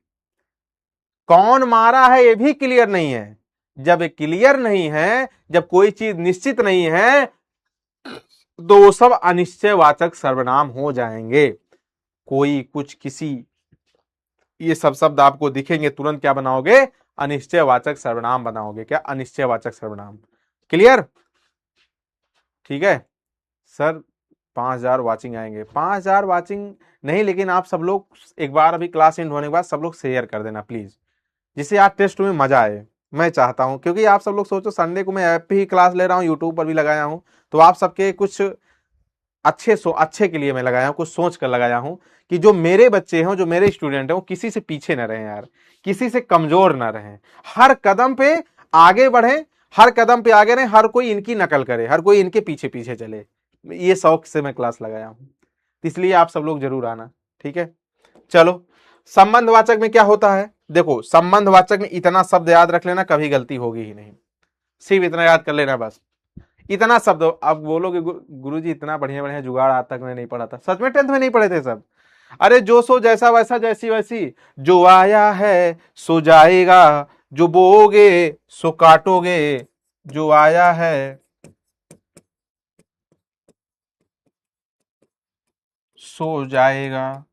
कौन मारा है ये भी क्लियर नहीं है। जब क्लियर नहीं है, जब कोई चीज निश्चित नहीं है, तो वो सब अनिश्चयवाचक सर्वनाम हो जाएंगे। कोई कुछ किसी, ये सब शब्द आपको दिखेंगे, तुरंत क्या बनाओगे? अनिश्चयवाचक सर्वनाम बनाओगे। क्या? अनिश्चयवाचक सर्वनाम। क्लियर? ठीक है सर, 5000 वाचिंग आएंगे। 5000 वाचिंग नहीं, लेकिन आप सब लोग एक बार अभी क्लास एंड होने के बाद सब लोग शेयर कर देना प्लीज, जिससे आज टेस्ट में मजा आए। मैं चाहता हूं, क्योंकि आप सब लोग सोचो संडे को मैं ऐप पे ही क्लास ले रहा हूं, यूट्यूब पर भी लगाया हूं, तो आप सबके कुछ अच्छे के लिए मैं लगाया हूं, कुछ सोच कर लगाया हूं कि जो मेरे बच्चे हैं, जो मेरे स्टूडेंट हैं, वो किसी से पीछे ना रहे यार, किसी से कमजोर ना रहे, हर कदम पे आगे बढ़े, हर कदम पे आगे रहे, हर कोई इनकी नकल करे, हर कोई इनके पीछे पीछे चले। ये शौक से मैं क्लास लगाया हूं, इसलिए आप सब लोग जरूर आना। ठीक है, चलो। संबंधवाचक में क्या होता है? देखो, संबंधवाचक में इतना शब्द याद रख लेना, कभी गलती होगी ही नहीं, सिर्फ इतना याद कर लेना बस, इतना शब्द। अब बोलोगे गुरुजी इतना बढ़िया बढ़िया जुगाड़ आज तक मैं नहीं पढ़ा था। सच में 10th में नहीं पढ़े थे सब? अरे जो सो जैसा वैसा जैसी वैसी, जो आया है सो जाएगा, जो बोओगे सो काटोगे, जो आया है सो जाएगा,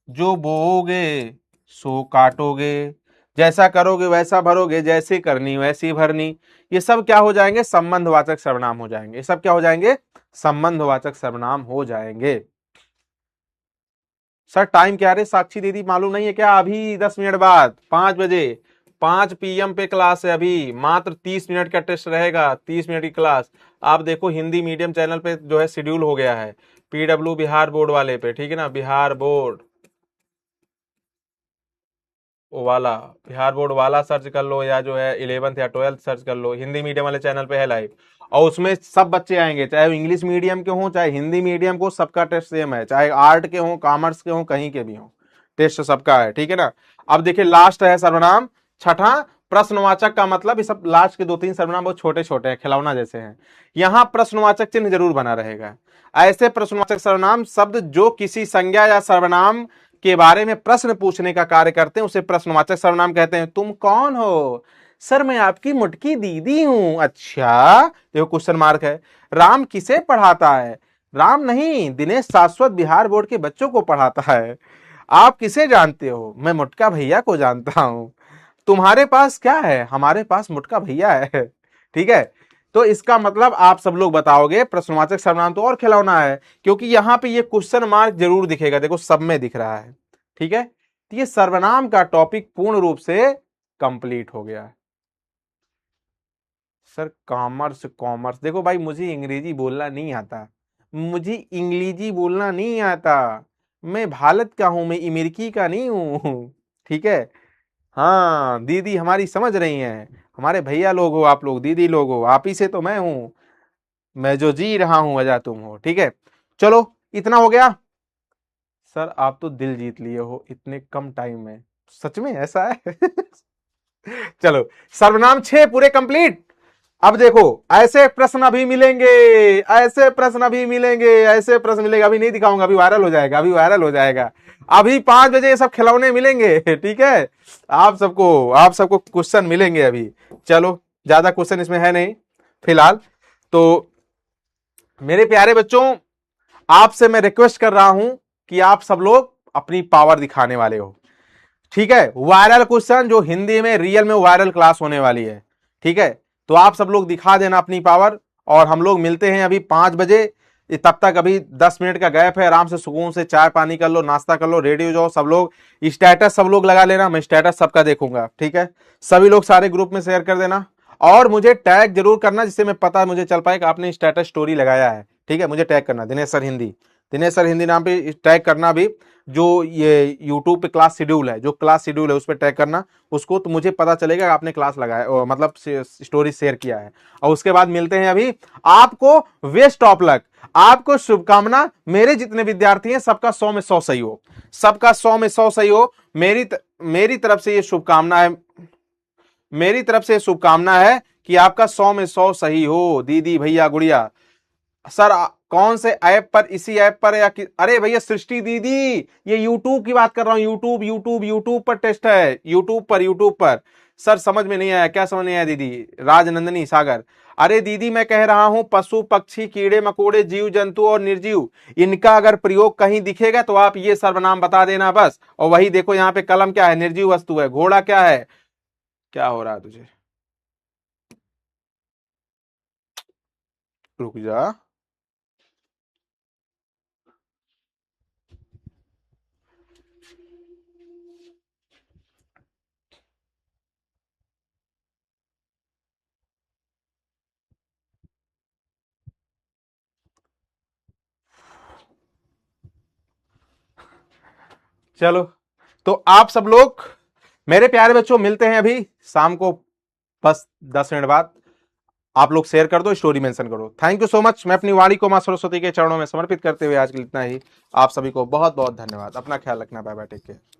जो बोओगे सो काटोगे, जैसा करोगे वैसा भरोगे, जैसे करनी वैसी भरनी, ये सब क्या हो जाएंगे? संबंधवाचक सर्वनाम हो जाएंगे। ये सब क्या हो जाएंगे? संबंधवाचक सर्वनाम हो जाएंगे। सर टाइम क्या रे? साक्षी दीदी मालूम नहीं है क्या? अभी 10 मिनट बाद 5 बजे 5 PM पे क्लास है, अभी मात्र 30 मिनट का टेस्ट रहेगा, 30 मिनट की क्लास। आप देखो हिंदी मीडियम चैनल पे जो है शेड्यूल हो गया है, PW बिहार बोर्ड वाले पे, ठीक है ना, बिहार बोर्ड वाला, बिहार बोर्ड वाला सर्च कर लो, या जो है 11th या 12th सर्च कर लो, हिंदी मीडियम वाले चैनल पे है लाइव, और उसमें सब बच्चे आएंगे, चाहे इंग्लिश मीडियम के हों चाहे हिंदी मीडियम को, सबका टेस्ट सेम है, चाहे आर्ट के हों कॉमर्स के हों कहीं के भी हों, टेस्ट सबका है। ठीक है ना? अब देखिए लास्ट है सर्वनाम छठा, प्रश्नवाचक का मतलब, ये सब लास्ट के 2-3 सर्वनाम बहुत छोटे छोटे हैं, खिलौना जैसे हैं, यहां प्रश्नवाचक चिन्ह जरूर बना रहेगा। ऐसे प्रश्नवाचक सर्वनाम शब्द जो किसी संज्ञा या सर्वनाम के बारे में प्रश्न पूछने का कार्य करते हैं, उसे प्रश्नवाचक सर्वनाम कहते हैं। तुम कौन हो? सर मैं आपकी मुटकी दीदी हूं। अच्छा, देखो क्वेश्चन मार्क है। राम किसे पढ़ाता है? राम नहीं, दिनेश शाश्वत बिहार बोर्ड के बच्चों को पढ़ाता है। आप किसे जानते हो? मैं मुटका भैया को जानता हूं। तुम्हारे पास क्या है? हमारे पास मुटका भैया है। ठीक है, तो इसका मतलब आप सब लोग बताओगे प्रश्नवाचक सर्वनाम तो और खिलौना है, क्योंकि यहां पे ये क्वेश्चन मार्क जरूर दिखेगा, देखो सब में दिख रहा है। ठीक है, तो ये सर्वनाम का टॉपिक पूर्ण रूप से कंप्लीट हो गया है। सर कॉमर्स कॉमर्स, देखो भाई मुझे अंग्रेजी बोलना नहीं आता, मुझे इंग्लिशी बोलना नहीं आता, मैं भारत का हूं, मैं अमेरिकी का नहीं हूं। ठीक है। हाँ दीदी हमारी समझ रही हैं, हमारे भैया लोग हो आप लोग, दीदी लोग हो, आप ही से तो मैं हूं, मैं जो जी रहा हूं वजह तुम हो। ठीक है, चलो इतना हो गया। सर आप तो दिल जीत लिए हो इतने कम टाइम में, सच में ऐसा है? चलो सर्वनाम 6 पूरे कंप्लीट। अब देखो ऐसे प्रश्न अभी मिलेंगे, ऐसे प्रश्न अभी मिलेंगे, ऐसे प्रश्न मिलेंगे, अभी नहीं दिखाऊंगा, अभी वायरल हो जाएगा, अभी वायरल हो जाएगा। अभी 5 बजे ये सब खिलौने मिलेंगे। ठीक है, आप सबको क्वेश्चन मिलेंगे अभी। चलो ज्यादा क्वेश्चन इसमें है नहीं फिलहाल। तो मेरे प्यारे बच्चों, आपसे मैं रिक्वेस्ट कर रहा हूं कि आप सब लोग अपनी पावर दिखाने वाले हो। ठीक है, वायरल क्वेश्चन जो हिंदी में रियल में वायरल क्लास होने वाली है। ठीक है, तो आप सब लोग दिखा देना अपनी पावर, और हम लोग मिलते हैं अभी 5 बजे। तब तक अभी 10 मिनट का गैप है, आराम से सुकून से चाय पानी कर लो, नाश्ता कर लो, रेडी हो जाओ सब लोग। स्टेटस सब लोग लगा लेना, मैं स्टेटस सबका देखूंगा। ठीक है, सभी लोग सारे ग्रुप में शेयर कर देना, और मुझे टैग जरूर करना, जिससे मैं पता मुझे चल पाए कि आपने स्टेटस स्टोरी लगाया है। ठीक है, मुझे टैग करना दिनेश सर हिंदी, दिनेश सर हिंदी नाम पे टैग करना भी। जो ये यूट्यूब पे क्लास शेड्यूल है, जो क्लास शेड्यूल है उस पर टैग करना उसको, तो मुझे पता चलेगा आपने क्लास लगाया, मतलब स्टोरी शेयर किया है। और उसके बाद मिलते हैं अभी। आपको वेस्ट ऑफ लक, आपको शुभकामना, मेरे जितने विद्यार्थी हैं सबका 100 में 100 सही हो, सबका 100 में 100 सही हो। मेरी तरफ से ये शुभकामना है, मेरी तरफ से शुभकामना है कि आपका 100 में 100 सही हो। दीदी भैया गुड़िया सर कौन से ऐप पर, इसी ऐप पर या अरे भैया सृष्टि दीदी, ये यूट्यूब की बात कर रहा हूं, यूट्यूब यूट्यूब यूट्यूब पर टेस्ट है, यूट्यूब पर। सर समझ में नहीं आया, क्या समझ नहीं आया दीदी? राजनंदनी सागर, अरे दीदी मैं कह रहा हूं पशु पक्षी कीड़े मकोड़े जीव जंतु और निर्जीव, इनका अगर प्रयोग कहीं दिखेगा तो आप ये सर्वनाम बता देना बस। और वही देखो यहाँ पे कलम क्या है, निर्जीव वस्तु है, घोड़ा क्या है, क्या हो रहा है तुझे, रुक जा। चलो, तो आप सब लोग मेरे प्यारे बच्चों मिलते हैं अभी शाम को, बस 10 मिनट बाद। आप लोग शेयर कर दो, स्टोरी मेंशन करो। Thank you so much. मैं अपनी वाणी को मां सरस्वती के चरणों में समर्पित करते हुए आज के लिए इतना ही। आप सभी को बहुत बहुत धन्यवाद। अपना ख्याल रखना। Bye bye, take care.